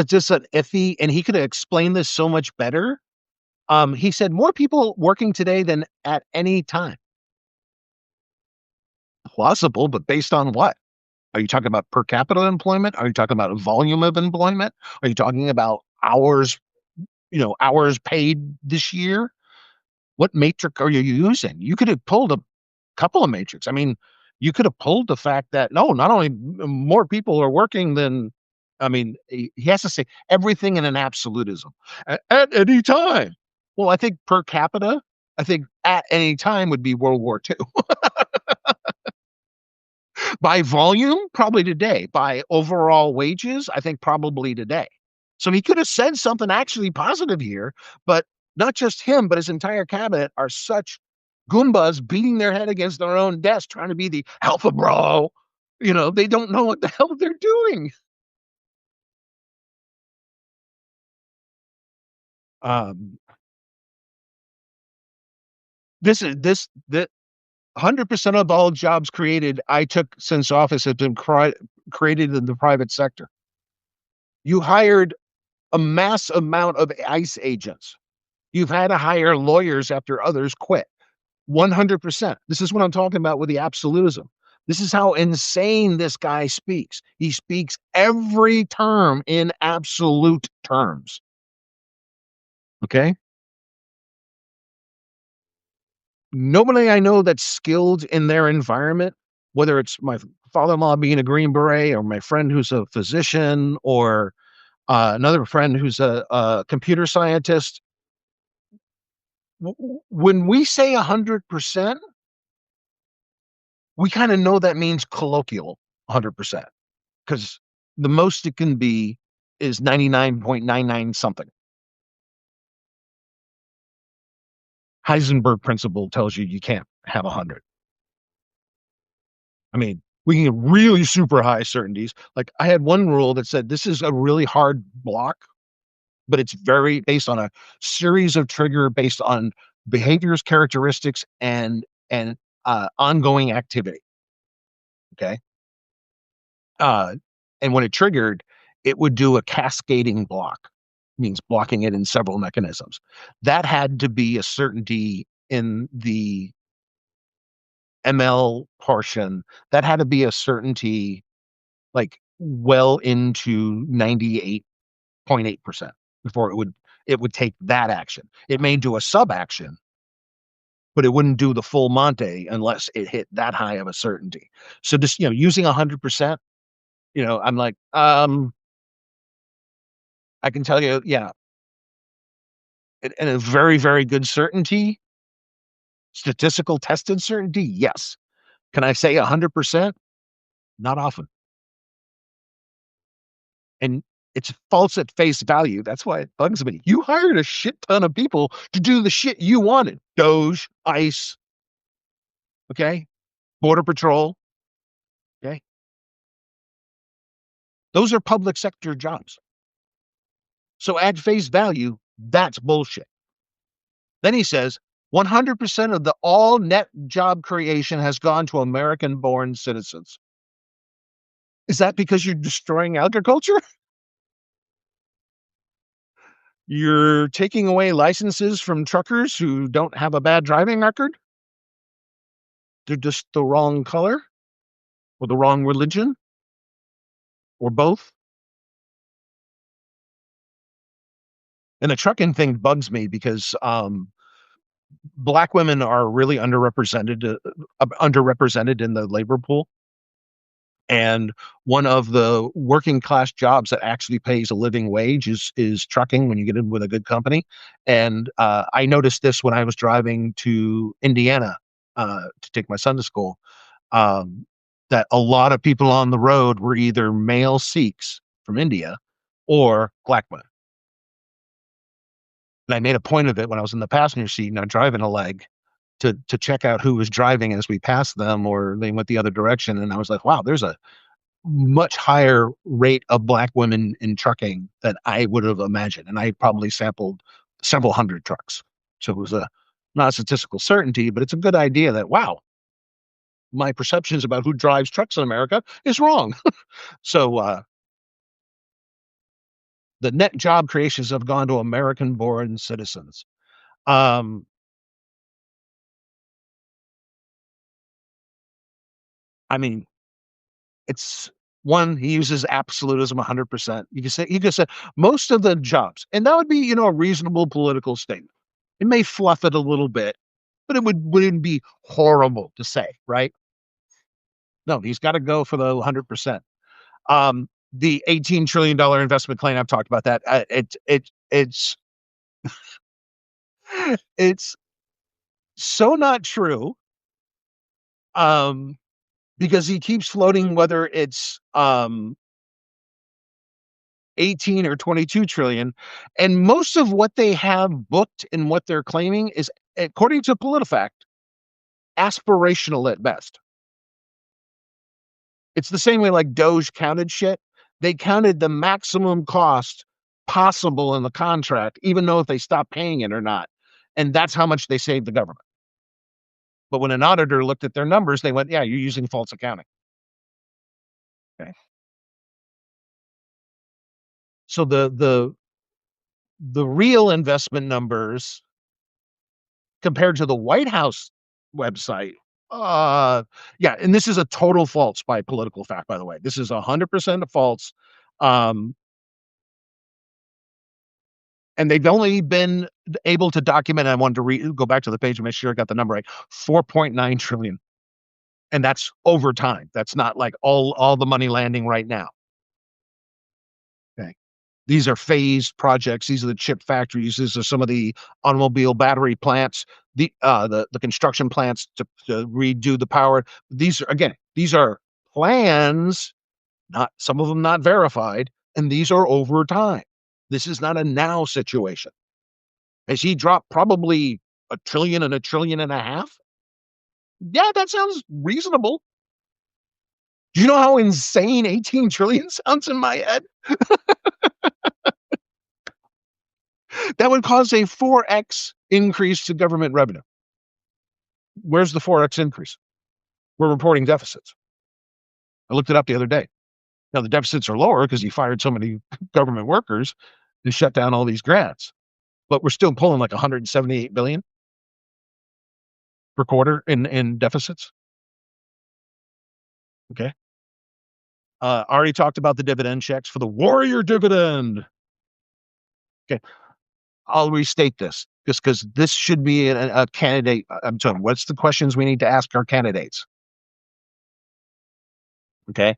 just an iffy, and he could have explained this so much better. He said more people working today than at any time. Plausible, but based on what? Are you talking about per capita employment? Are you talking about volume of employment? Are you talking about hours, hours paid this year? What matrix are you using? You could have pulled a couple of matrix. I mean, you could have pulled the fact that no, not only more people are working than, I mean, he has to say everything in an absolutism at any time. Well, I think per capita, I think at any time would be World War II. By volume, probably today. By overall wages, I think probably today. So he could have said something actually positive here, but not just him, but his entire cabinet are such Goombas beating their head against their own desk, trying to be the alpha bro. They don't know what the hell they're doing. Um, this 100% of all jobs created I took since office have been created in the private sector. You hired a mass amount of ICE agents. You've had to hire lawyers after others quit. 100%. This is what I'm talking about with the absolutism. This is how insane this guy speaks. He speaks every term in absolute terms. Okay. Nobody I know that's skilled in their environment, whether it's my father in law being a Green Beret or my friend who's a physician or another friend who's a computer scientist, when we say 100%, we kind of know that means colloquial 100% because the most it can be is 99.99 something. Heisenberg principle tells you can't have 100. I mean, we can get really super high certainties. Like I had one rule that said this is a really hard block, but it's very based on a series of trigger based on behaviors, characteristics, and ongoing activity. Okay. Uh, and when it triggered, it would do a cascading block, means blocking it in several mechanisms. That had to be a certainty in the ML portion. That had to be a certainty like well into 98.8% before it would take that action. It may do a sub action, but it wouldn't do the full Monte unless it hit that high of a certainty. So just using 100%, I'm like, I can tell you, yeah, and a very, very good certainty, statistical tested certainty, yes. Can I say 100%? Not often. And it's false at face value. That's why it bugs me. You hired a shit ton of people to do the shit you wanted. Doge, ICE, okay? Border Patrol, okay? Those are public sector jobs. So at face value, that's bullshit. Then he says 100% of the all net job creation has gone to American born citizens. Is that because you're destroying agriculture? You're taking away licenses from truckers who don't have a bad driving record. They're just the wrong color or the wrong religion or both. And the trucking thing bugs me because black women are really underrepresented in the labor pool. And one of the working class jobs that actually pays a living wage is trucking when you get in with a good company. And I noticed this when I was driving to Indiana to take my son to school. Um, that a lot of people on the road were either male Sikhs from India or black women. And I made a point of it when I was in the passenger seat and I'm driving a leg to check out who was driving as we passed them or they went the other direction. And I was like, wow, there's a much higher rate of black women in trucking than I would have imagined. And I probably sampled several hundred trucks. So it was a not a statistical certainty, but it's a good idea that, wow, my perceptions about who drives trucks in America is wrong. So the net job creations have gone to American born citizens. Um, I mean, it's one, he uses absolutism 100%. You can say most of the jobs, and that would be, a reasonable political statement. It may fluff it a little bit, but wouldn't be horrible to say, right? No, he's got to go for the 100%. The $18 trillion investment claim, I've talked about that. It's so not true. Um, because he keeps floating whether it's 18 or 22 trillion. And most of what they have booked and what they're claiming is, according to PolitiFact, aspirational at best. It's the same way like Doge counted shit. They counted the maximum cost possible in the contract, even though if they stop paying it or not. And that's how much they saved the government. But when an auditor looked at their numbers, they went, yeah, you're using false accounting. Okay. So the real investment numbers compared to the White House website. Yeah, and this is a total false by political fact, by the way. This is 100% false. Um, and they've only been able to document. I wanted to go back to the page and make sure I got the number right. 4.9 trillion, and that's over time. That's not like all the money landing right now. Okay. These are phased projects. These are the chip factories. These are some of the automobile battery plants, the construction plants to redo the power. These are plans, not some of them not verified, and these are over time. This is not a now situation. Has he dropped probably a trillion and a trillion and a half? Yeah, that sounds reasonable. Do you know how insane 18 trillion sounds in my head? That would cause a 4x increase to government revenue. Where's the 4x increase? We're reporting deficits. I looked it up the other day. Now the deficits are lower because he fired so many government workers and shut down all these grants, but we're still pulling like 178 billion per quarter in deficits. Okay. Already talked about the dividend checks for the warrior dividend. Okay. I'll restate this just because this should be a candidate. I'm sorry. What's the questions we need to ask our candidates? Okay.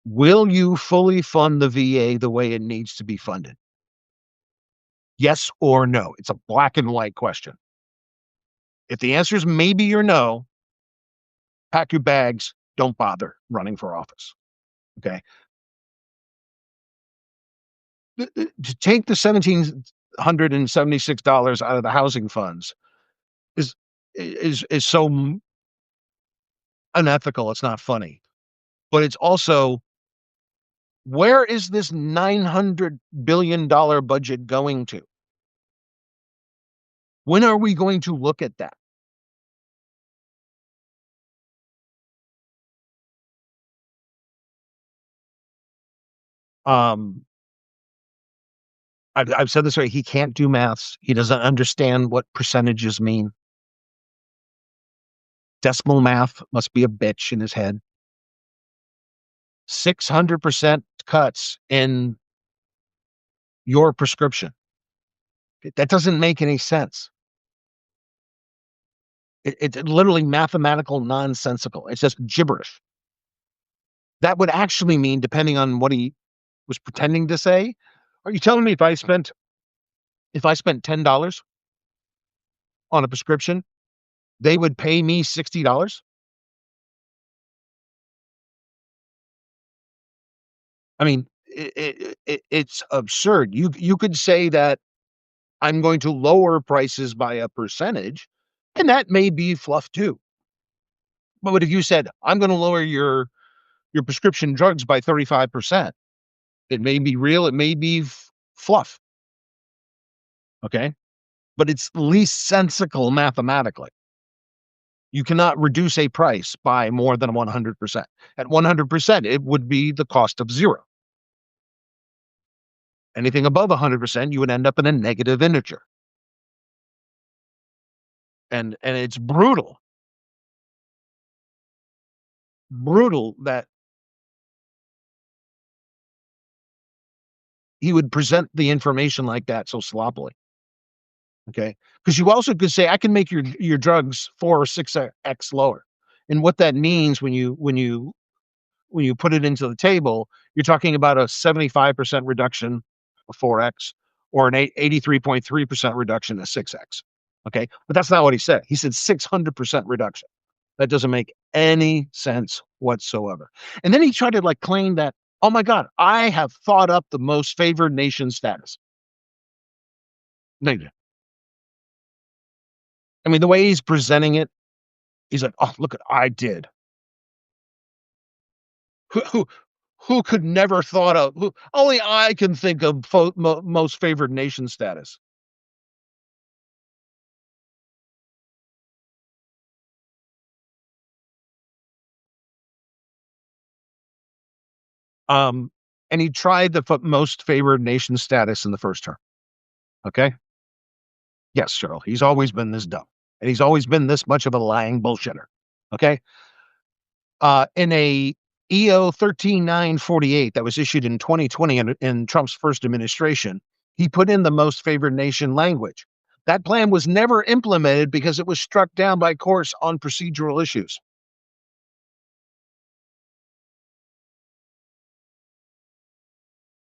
Will you fully fund the VA the way it needs to be funded? Yes or no? It's a black and white question. If the answer is maybe or no, pack your bags. Don't bother running for office. Okay. To take the $1,776 out of the housing funds is is so unethical. It's not funny, but it's also, where is this $900 billion budget going to? When are we going to look at that? Um, I've said this right. He can't do maths. He doesn't understand what percentages mean. Decimal math must be a bitch in his head. 600% cuts in your prescription. That doesn't make any sense. It's literally mathematical nonsensical. It's just gibberish. That would actually mean, depending on what he was pretending to say, are you telling me if I spent $10 on a prescription, they would pay me $60? I mean, it's absurd. You could say that I'm going to lower prices by a percentage, and that may be fluff too. But if you said I'm going to lower your prescription drugs by 35%, it may be real, it may be fluff. Okay, but it's least sensical mathematically. You cannot reduce a price by more than 100%. At 100%, it would be the cost of zero. Anything above 100%, you would end up in a negative integer. And it's brutal that he would present the information like that so sloppily. Okay, because you also could say I can make your drugs 4 or 6x lower, and what that means when you put it into the table, you're talking about a 75% reduction of 4x or an 83.3% reduction of 6x. Okay, but that's not what he said. He said 600% reduction. That doesn't make any sense whatsoever. And then he tried to like claim that, oh my God, I have thought up the most favored nation status. No, you didn't. I mean, the way he's presenting it, he's like, oh, look at I did. Who who who could never thought of who only I can think of most favored nation status. Um, and he tried the most favored nation status in the first term. Okay. Yes, Cheryl. He's always been this dumb. And he's always been this much of a lying bullshitter. Okay. In a EO 13948 that was issued in 2020 in Trump's first administration, he put in the most favored nation language. That plan was never implemented because it was struck down by courts on procedural issues.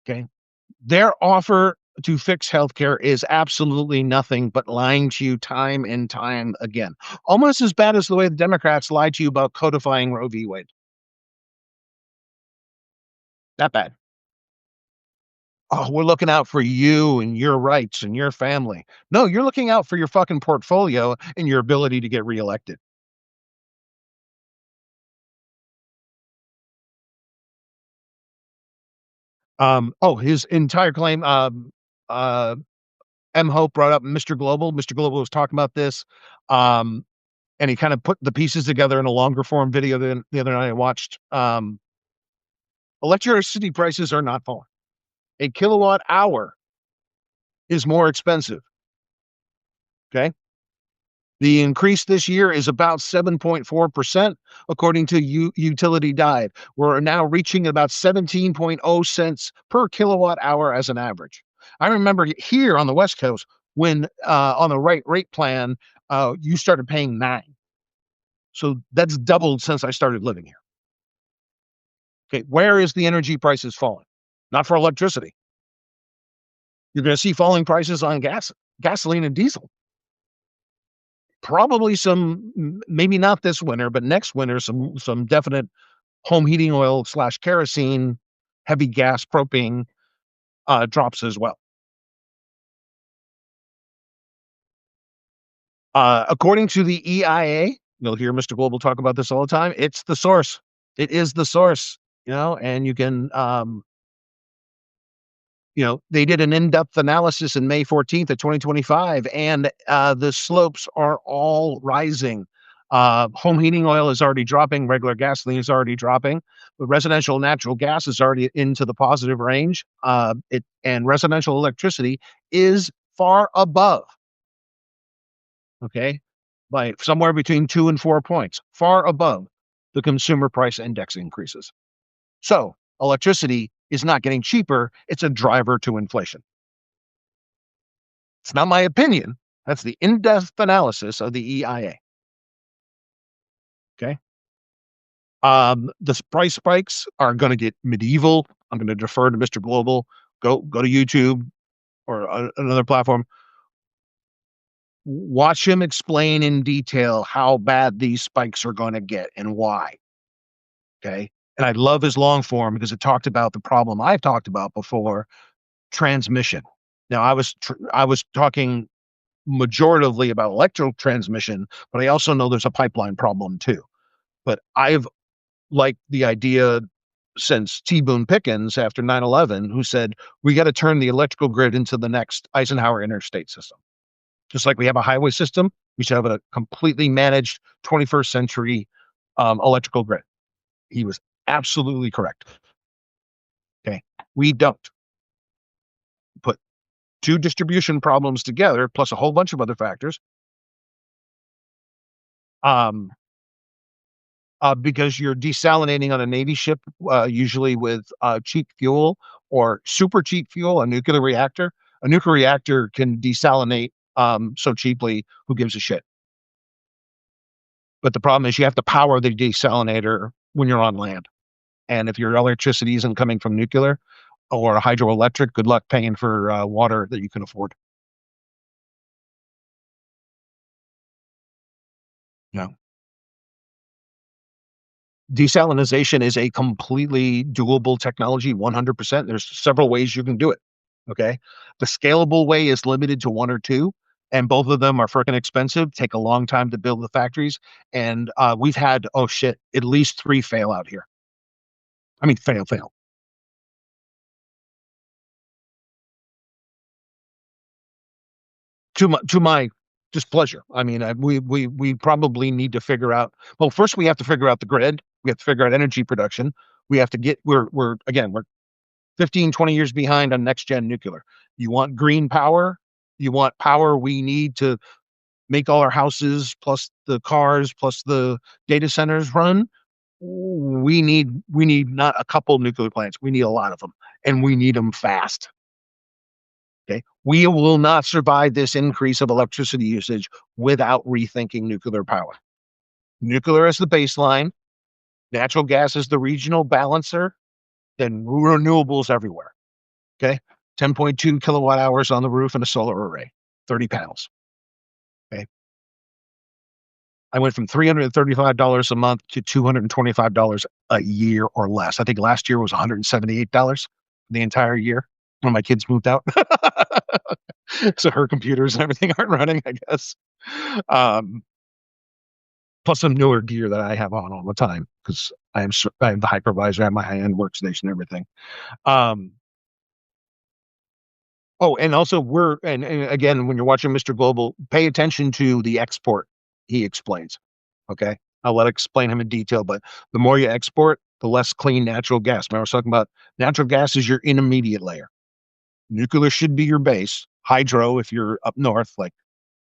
Okay. Their offer to fix healthcare is absolutely nothing but lying to you time and time again. Almost as bad as the way the Democrats lied to you about codifying Roe v. Wade. That bad. Oh, we're looking out for you and your rights and your family. No, you're looking out for your fucking portfolio and your ability to get reelected. His entire claim, uh, M. Hope brought up Mr. Global. Mr. Global was talking about this. Um, and he kind of put the pieces together in a longer form video than the other night I watched. Electricity prices are not falling. A kilowatt hour is more expensive. Okay. The increase this year is about 7.4%, according to Utility Dive. We're now reaching about 17.0 cents per kilowatt hour as an average. I remember here on the West Coast when on the right rate plan, you started paying 9. So that's doubled since I started living here. Okay, where is the energy prices falling? Not for electricity. You're going to see falling prices on gasoline and diesel. Probably maybe not this winter, but next winter, some definite home heating oil / kerosene, heavy gas, propane drops as well. According to the EIA, you'll hear Mr. Global talk about this all the time. It's the source. It is the source, and you can, they did an in-depth analysis in May 14th of 2025, and the slopes are all rising. Home heating oil is already dropping. Regular gasoline is already dropping. But residential natural gas is already into the positive range. And residential electricity is far above. Okay, by somewhere between 2 and 4 points, far above the consumer price index increases. So electricity is not getting cheaper. It's a driver to inflation. It's not my opinion. That's the in-depth analysis of the EIA. Okay. The price spikes are going to get medieval. I'm going to defer to Mr. Global. Go to YouTube or another platform. Watch him explain in detail how bad these spikes are going to get and why. Okay. And I love his long form because it talked about the problem I've talked about before, transmission. Now I was talking majoritively about electrical transmission, but I also know there's a pipeline problem too. But I've liked the idea since T. Boone Pickens after 9/11, who said, we got to turn the electrical grid into the next Eisenhower interstate system. Just like we have a highway system, we should have a completely managed 21st century electrical grid. He was absolutely correct. Okay. We don't put two distribution problems together, plus a whole bunch of other factors. Um, because you're desalinating on a Navy ship, usually with cheap fuel or super cheap fuel, a nuclear reactor. A nuclear reactor can desalinate so cheaply, who gives a shit? But the problem is you have to power the desalinator when you're on land. And if your electricity isn't coming from nuclear or hydroelectric, good luck paying for water that you can afford. No. Desalination is a completely doable technology, 100%. There's several ways you can do it. Okay. The scalable way is limited to one or two, and both of them are freaking expensive, take a long time to build the factories. And we've had, oh shit, at least three fail out here. I mean, fail. To my displeasure. I mean, we probably need to figure out. Well, first we have to figure out the grid. We have to figure out energy production. We have to get. We're 15, 20 years behind on next gen nuclear. You want green power. You want power we need to make all our houses, plus the cars, plus the data centers run. We need not a couple nuclear plants. We need a lot of them, and we need them fast. Okay. We will not survive this increase of electricity usage without rethinking nuclear power. Nuclear is the baseline, natural gas is the regional balancer, then renewables everywhere. Okay. 10.2 kilowatt hours on the roof and a solar array, 30 panels. Okay. I went from $335 a month to $225 a year or less. I think last year was $178 the entire year when my kids moved out. So her computers and everything aren't running, I guess. Um, Plus some newer gear that I have on all the time because I am the hypervisor, I have my high-end workstation and everything. Um, oh, and also and again, when you're watching Mr. Global, pay attention to the export he explains. Okay. I'll let explain him in detail, but the more you export, the less clean natural gas. Remember, I was talking about natural gas is your intermediate layer. Nuclear should be your base. Hydro, if you're up north, like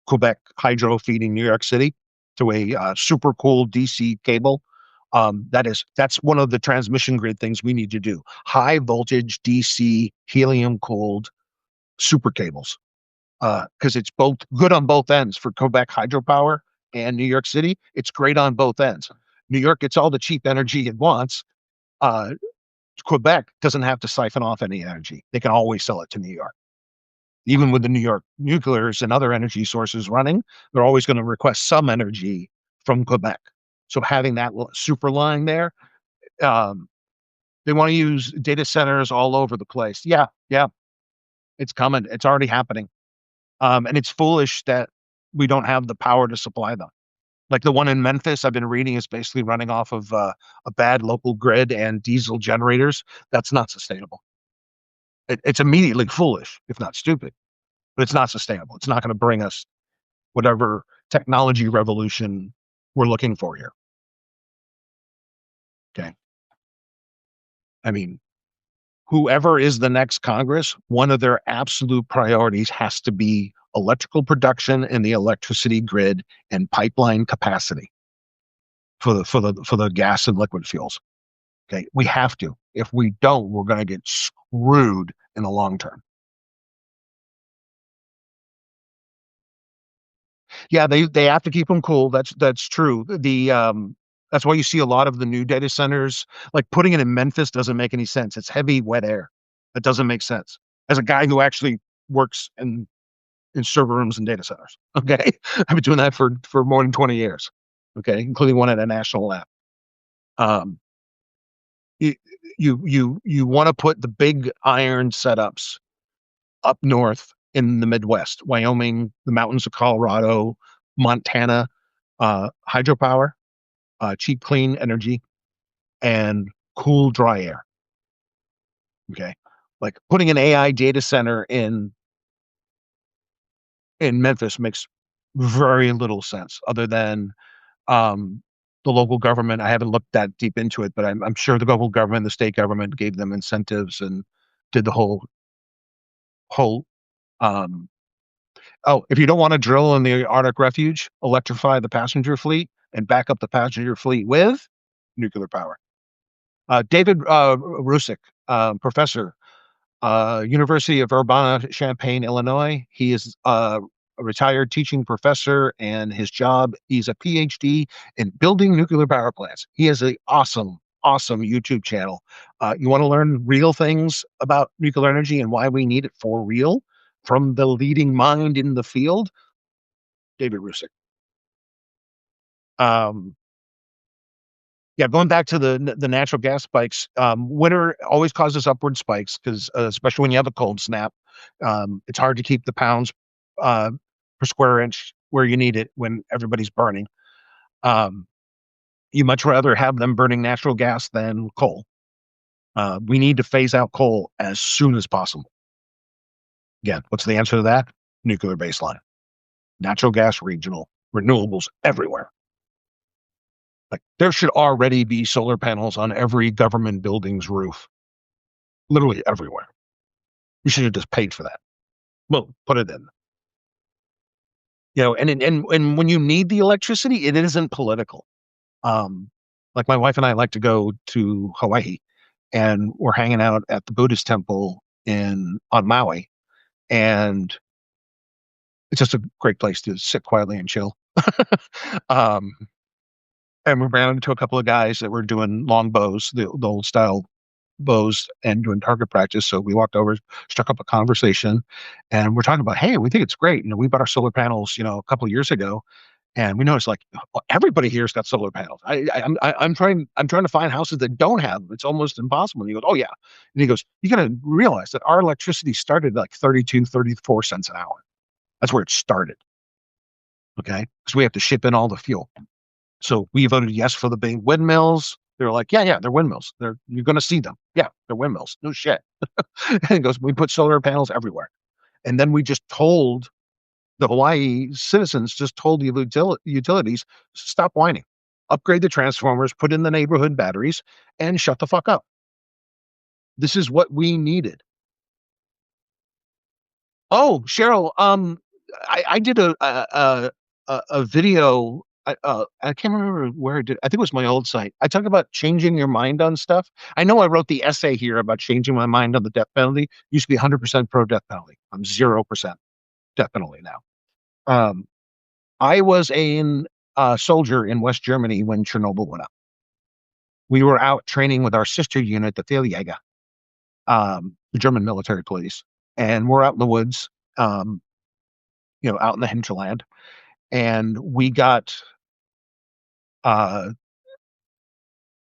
Quebec hydro feeding New York City to a super cool DC cable. That's one of the transmission grid things we need to do. High voltage DC helium cooled super cables, because it's both good on both ends for Quebec hydropower and New York City. It's great on both ends. New York gets all the cheap energy it wants. Uh, Quebec doesn't have to siphon off any energy. They can always sell it to New York. Even with the New York nuclears and other energy sources running, they're always going to request some energy from Quebec. So having that super line there, um, they want to use data centers all over the place. Yeah, it's coming. It's already happening. And it's foolish that we don't have the power to supply them. Like the one in Memphis I've been reading is basically running off of a bad local grid and diesel generators. That's not sustainable. It's immediately foolish, if not stupid, but it's not sustainable. It's not going to bring us whatever technology revolution we're looking for here. Okay. I mean, whoever is the next Congress, one of their absolute priorities has to be electrical production in the electricity grid and pipeline capacity for the gas and liquid fuels. Okay, we have to. If we don't, we're going to get screwed in the long term. Yeah, they have to keep them cool. That's true. That's why you see a lot of the new data centers, like putting it in Memphis doesn't make any sense. It's heavy wet air. That doesn't make sense. As a guy who actually works in server rooms and data centers, okay, I've been doing that for more than 20 years, okay, including one at a national lab. Um, you you want to put the big iron setups up north in the Midwest, Wyoming, the mountains of Colorado, Montana, hydropower, cheap, clean energy, and cool, dry air. Okay. Like putting an AI data center in Memphis makes very little sense other than um, the local government. I haven't looked that deep into it, but I'm sure the local government, the state government gave them incentives and did the whole um, oh, if you don't want to drill in the Arctic refuge, electrify the passenger fleet and back up the passenger fleet with nuclear power. David Rusick, professor, University of Urbana-Champaign, Illinois. He is a retired teaching professor, and his job, he's a PhD in building nuclear power plants. He has an awesome YouTube channel. You want to learn real things about nuclear energy and why we need it for real from the leading mind in the field, David Rusick. Um, yeah, going back to the natural gas spikes, winter always causes upward spikes because especially when you have a cold snap, it's hard to keep the pounds uh, per square inch where you need it when everybody's burning. Um, you much rather have them burning natural gas than coal. We need to phase out coal as soon as possible. Again, what's the answer to that? Nuclear baseline, natural gas regional, renewables everywhere. Like there should already be solar panels on every government building's roof, literally everywhere. You should have just paid for that. Well, put it in. And when you need the electricity, it isn't political. Um, like my wife and I like to go to Hawaii, and we're hanging out at the Buddhist temple in on Maui, and it's just a great place to sit quietly and chill. um, and we ran into a couple of guys that were doing long bows, the old style bows, and doing target practice. So we walked over, struck up a conversation, and we're talking about, hey, we think it's great. We bought our solar panels, a couple of years ago, and we noticed like everybody here's got solar panels. I'm trying to find houses that don't have them. It's almost impossible. And he goes, oh yeah, and he goes, you got to realize that our electricity started like 32, 34 cents an hour. That's where it started. Okay, because we have to ship in all the fuel. So we voted yes for the big windmills. They're like, yeah, they're windmills. You're going to see them. Yeah, they're windmills. No shit. And he goes, we put solar panels everywhere. And then we just told the Hawaii citizens, just told the utilities, stop whining, upgrade the transformers, put in the neighborhood batteries, and shut the fuck up. This is what we needed. Oh, Cheryl, I did a video. I can't remember where I did. I think it was my old site. I talked about changing your mind on stuff. I know I wrote the essay here about changing my mind on the death penalty. Used to be 100% pro death penalty. I'm 0% death penalty now. Um, I was a soldier in West Germany when Chernobyl went up. We were out training with our sister unit, the Feldjäger, the German military police, and we're out in the woods, out in the hinterland, and we got uh,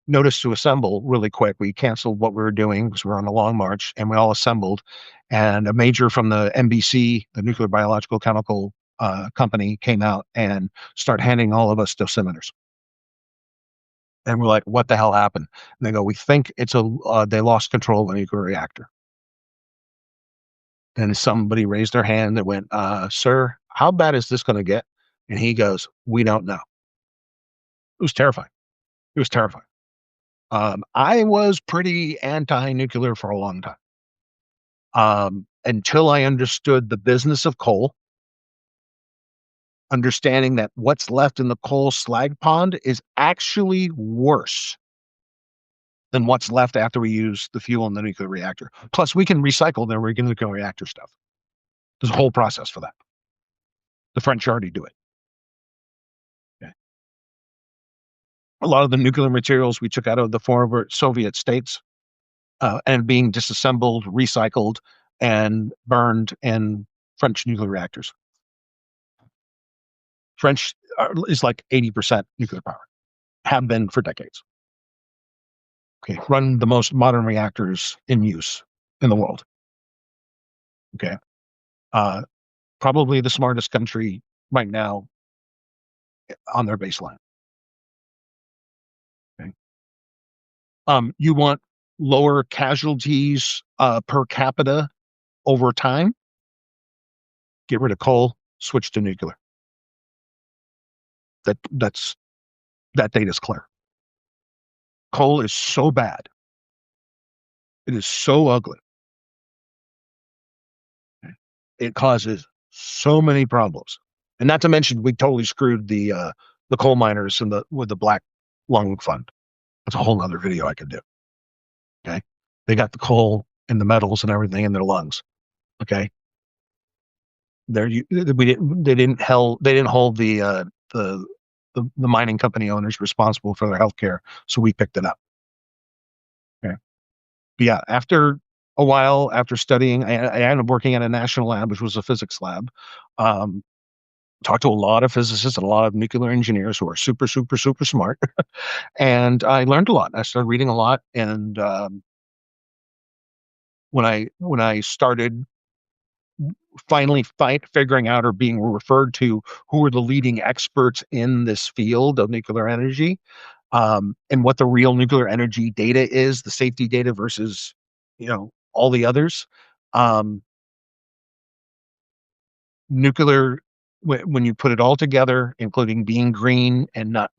notice to assemble really quick. We canceled what we were doing because we were on a long march, and we all assembled. And a major from the NBC, the Nuclear Biological Chemical Company, came out and started handing all of us dosimeters. And we're like, what the hell happened? And they go, we think they lost control of a nuclear reactor. And somebody raised their hand that went, sir, how bad is this going to get? And he goes, we don't know. It was terrifying. It was terrifying. I was pretty anti-nuclear for a long time, until I understood the business of coal, understanding that what's left in the coal slag pond is actually worse than what's left after we use the fuel in the nuclear reactor. Plus, we can recycle the nuclear reactor stuff. There's a whole process for that. The French already do it. Okay. A lot of the nuclear materials we took out of the former Soviet states and being disassembled, recycled, and burned in French nuclear reactors. French is like 80% nuclear power, have been for decades. Okay, run the most modern reactors in use in the world. Okay, uh, probably the smartest country right now on their baseline. Okay, you want lower casualties per capita over time? Get rid of coal, switch to nuclear. That data is clear. Coal is so bad. It is so ugly. It causes so many problems, and not to mention we totally screwed the coal miners and the with the black lung fund. That's a whole other video I could do. Okay, they got the coal and the metals and everything in their lungs. Okay, they didn't hold the the mining company owners responsible for their health care, so we picked it up. Okay, but yeah, after a while, after studying, I ended up working at a national lab, which was a physics lab. Um, Talked to a lot of physicists and a lot of nuclear engineers who are super, super, super smart. And I learned a lot. I started reading a lot. And when I started finally figuring out or being referred to who were the leading experts in this field of nuclear energy, and what the real nuclear energy data is, the safety data versus, all the others. Um, Nuclear, when you put it all together, including being green and not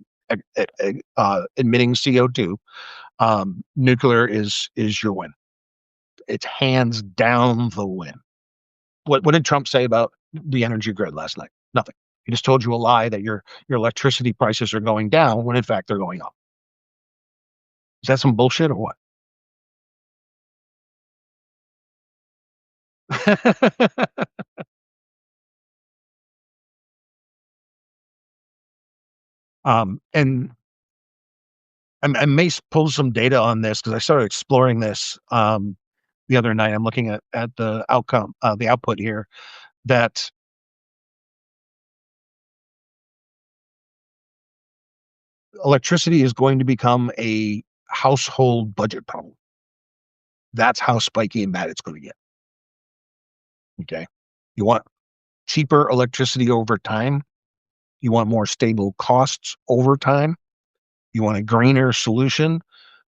emitting CO2, nuclear is your win. It's hands down the win. What did Trump say about the energy grid last night? Nothing. He just told you a lie that your electricity prices are going down when in fact they're going up. Is that some bullshit or what? And I may pull some data on this because I started exploring this the other night. I'm looking at the outcome, the output here, that electricity is going to become a household budget problem. That's how spiky and bad it's going to get. Okay. You want cheaper electricity over time. You want more stable costs over time. You want a greener solution.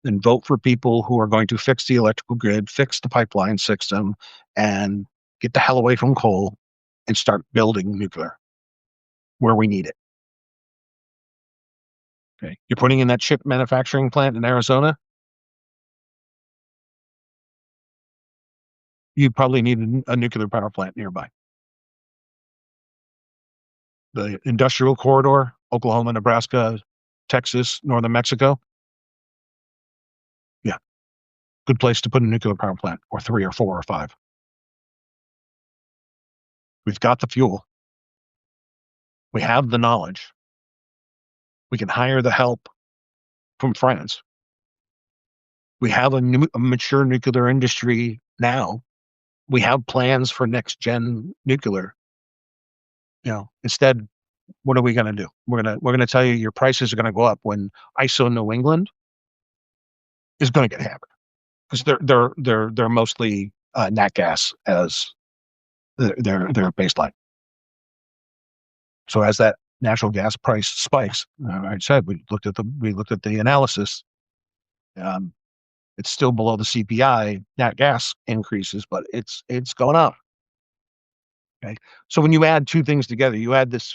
Then vote for people who are going to fix the electrical grid, fix the pipeline system, and get the hell away from coal and start building nuclear where we need it. Okay. You're putting in that chip manufacturing plant in Arizona. You probably need a nuclear power plant nearby. The industrial corridor, Oklahoma, Nebraska, Texas, northern Mexico. Yeah, good place to put a nuclear power plant, or three or four or five. We've got the fuel. We have the knowledge. We can hire the help from France. We have a mature nuclear industry now. We have plans for next gen nuclear. Instead, what are we going to do? We're gonna tell you your prices are going to go up when ISO New England is going to get hammered because they're mostly nat gas as their baseline. So as that natural gas price spikes, I said we looked at the analysis. Um, it's still below the CPI. Nat gas increases, but it's going up. Okay, so when you add two things together, you add this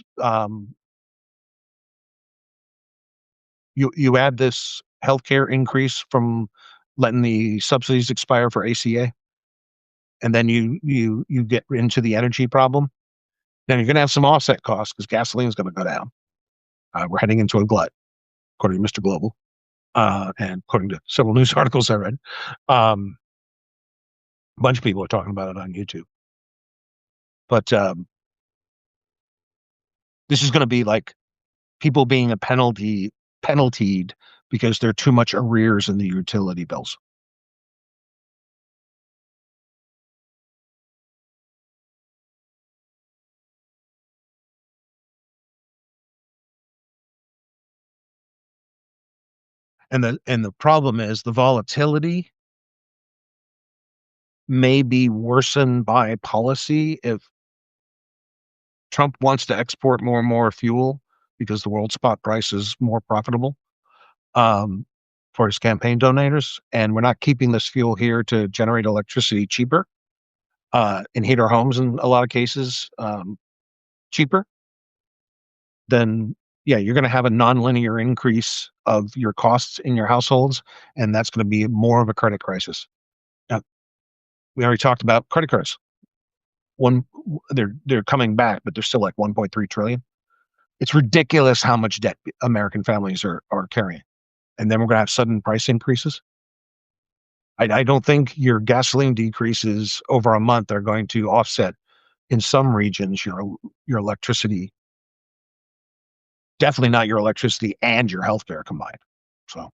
You add this healthcare increase from letting the subsidies expire for ACA, and then you get into the energy problem. Then you're going to have some offset costs because gasoline is going to go down. We're heading into a glut, according to Mr. Global, and according to several news articles I read. A bunch of people are talking about it on YouTube. But this is going to be like people being penaltied because there are too much arrears in the utility bills. And the problem is the volatility may be worsened by policy if Trump wants to export more and more fuel because the world spot price is more profitable um, for his campaign donors, and we're not keeping this fuel here to generate electricity cheaper and heat our homes in a lot of cases cheaper. Then yeah, you're going to have a nonlinear increase of your costs in your households, and that's going to be more of a credit crisis. Now, we already talked about credit cards. One, they're coming back, but they're still like 1.3 trillion. It's ridiculous how much debt American families are carrying, and then we're going to have sudden price increases. I don't think your gasoline decreases over a month are going to offset in some regions your electricity. Definitely not your electricity and your healthcare combined. So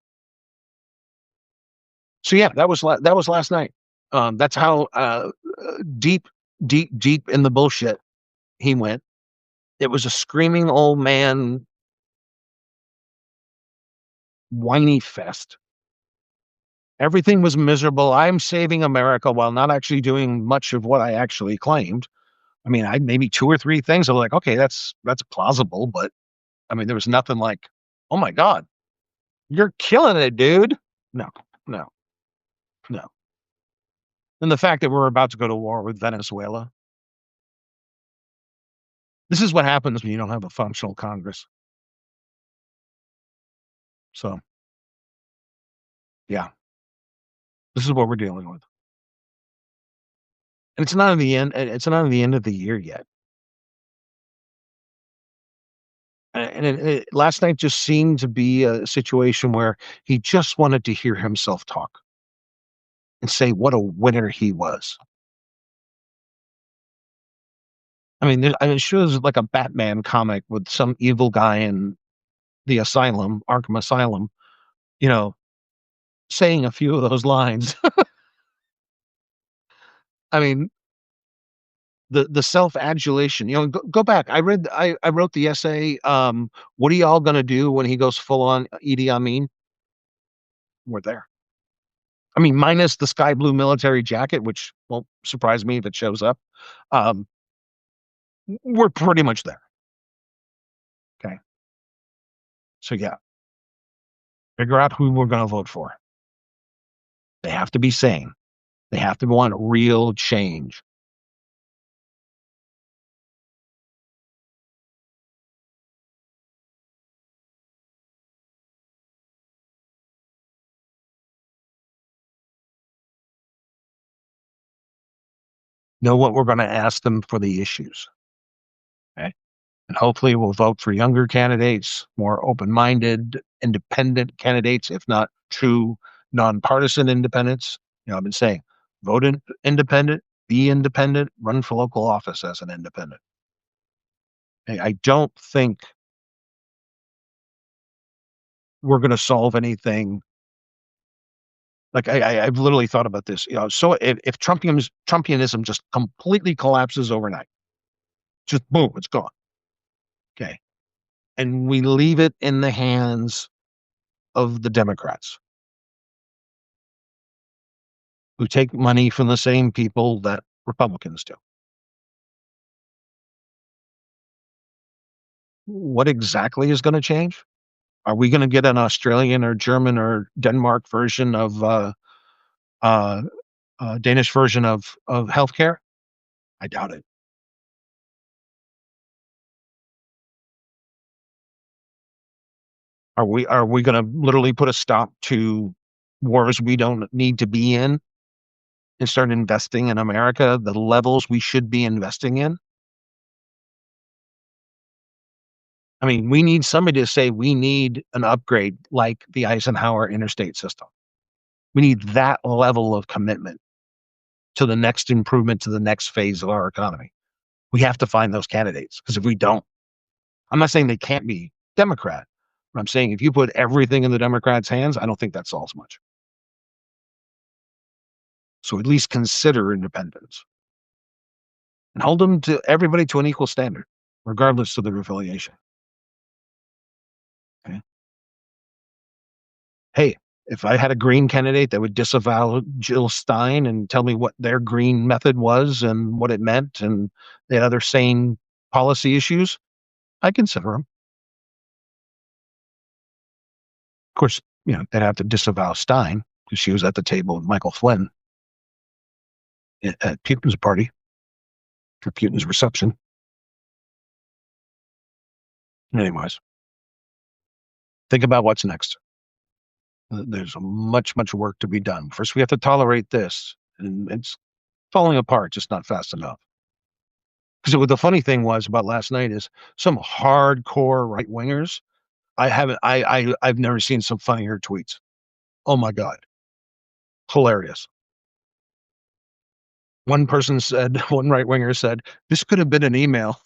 so yeah, that was last night. That's how deep, deep in the bullshit he went. It was a screaming old man whiny fest. Everything was miserable. I'm saving America while not actually doing much of what I actually claimed. I mean, I maybe two or three things. I was like, okay, that's plausible, but I mean, there was nothing like, oh my God, you're killing it, dude. No, no, no. And the fact that we're about to go to war with Venezuela. This is what happens when you don't have a functional Congress. So yeah, this is what we're dealing with. And it's not in the end. It's not in the end of the year yet. And last night just seemed to be a situation where he just wanted to hear himself talk and say what a winner he was. I mean, I'm sure there's like a Batman comic with some evil guy in the asylum, Arkham Asylum, you know, saying a few of those lines. I mean, the self-adulation, go back. I wrote the essay, what are y'all gonna do when he goes full on Idi Amin? We're there. I mean, minus the sky blue military jacket, which won't surprise me if it shows up. Um, we're pretty much there. Okay. So yeah, figure out who we're gonna vote for. They have to be sane. They have to want real change. Know what we're gonna ask them for the issues. Okay. And hopefully we'll vote for younger candidates, more open-minded, independent candidates, if not true nonpartisan independents. I've been saying, independent, be independent, run for local office as an independent. I don't think we're going to solve anything. Like I've literally thought about this. So if Trumpianism just completely collapses overnight, just boom, it's gone. Okay, and we leave it in the hands of the Democrats, who take money from the same people that Republicans do. What exactly is going to change? Are we going to get an Australian or German or Denmark version of uh, Danish version of healthcare? I doubt it. Are we going to literally put a stop to wars we don't need to be in and start investing in America the levels we should be investing in? I mean, we need somebody to say we need an upgrade like the Eisenhower interstate system. We need that level of commitment to the next improvement to the next phase of our economy. We have to find those candidates because if we don't, I'm not saying they can't be Democrat, but I'm saying if you put everything in the Democrats' hands, I don't think that solves much. So at least consider independence and hold them to everybody to an equal standard, regardless of their affiliation. Okay? Hey, if I had a green candidate that would disavow Jill Stein and tell me what their green method was and what it meant and the other sane policy issues, I consider them. Of course, they'd have to disavow Stein because she was at the table with Michael Flynn at Putin's party for Putin's reception. Anyways, think about what's next. There's much, much work to be done. First, we have to tolerate this, and it's falling apart, just not fast enough. Because the funny thing was about last night is some hardcore right wingers. I haven't. I've never seen some funnier tweets. Oh my god, hilarious. One person said, one right winger said, "This could have been an email."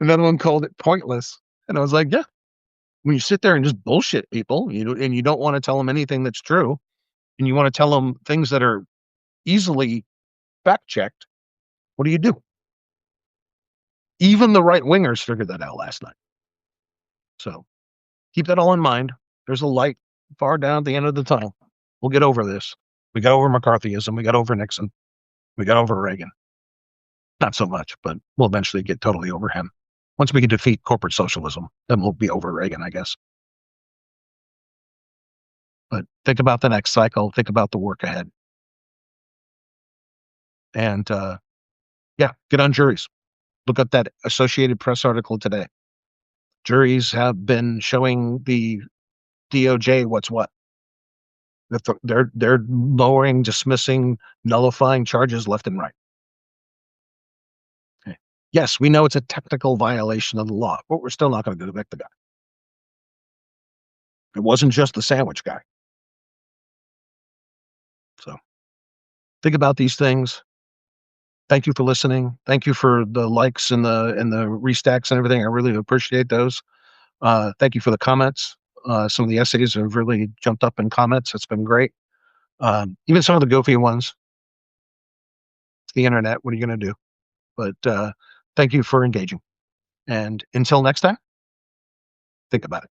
Another one called it pointless, and I was like, "Yeah." When you sit there and just bullshit people, and you don't want to tell them anything that's true, and you want to tell them things that are easily fact checked, what do? Even the right wingers figured that out last night. So keep that all in mind. There's a light far down at the end of the tunnel. We'll get over this. We got over McCarthyism. We got over Nixon. We got over Reagan. Not so much, but we'll eventually get totally over him. Once we can defeat corporate socialism, then we'll be over Reagan, I guess. But think about the next cycle. Think about the work ahead. And yeah, get on juries. Look at that Associated Press article today. Juries have been showing the DOJ what's what. That they're lowering, dismissing, nullifying charges left and right. Okay. Yes, we know it's a technical violation of the law, but we're still not going to convict the guy. It wasn't just the sandwich guy. So think about these things. Thank you for listening. Thank you for the likes and the restacks and everything. I really appreciate those. Thank you for the comments. Some of the essays have really jumped up in comments. It's been great. Even some of the goofy ones. It's the internet. What are you going to do? But thank you for engaging. And until next time, think about it.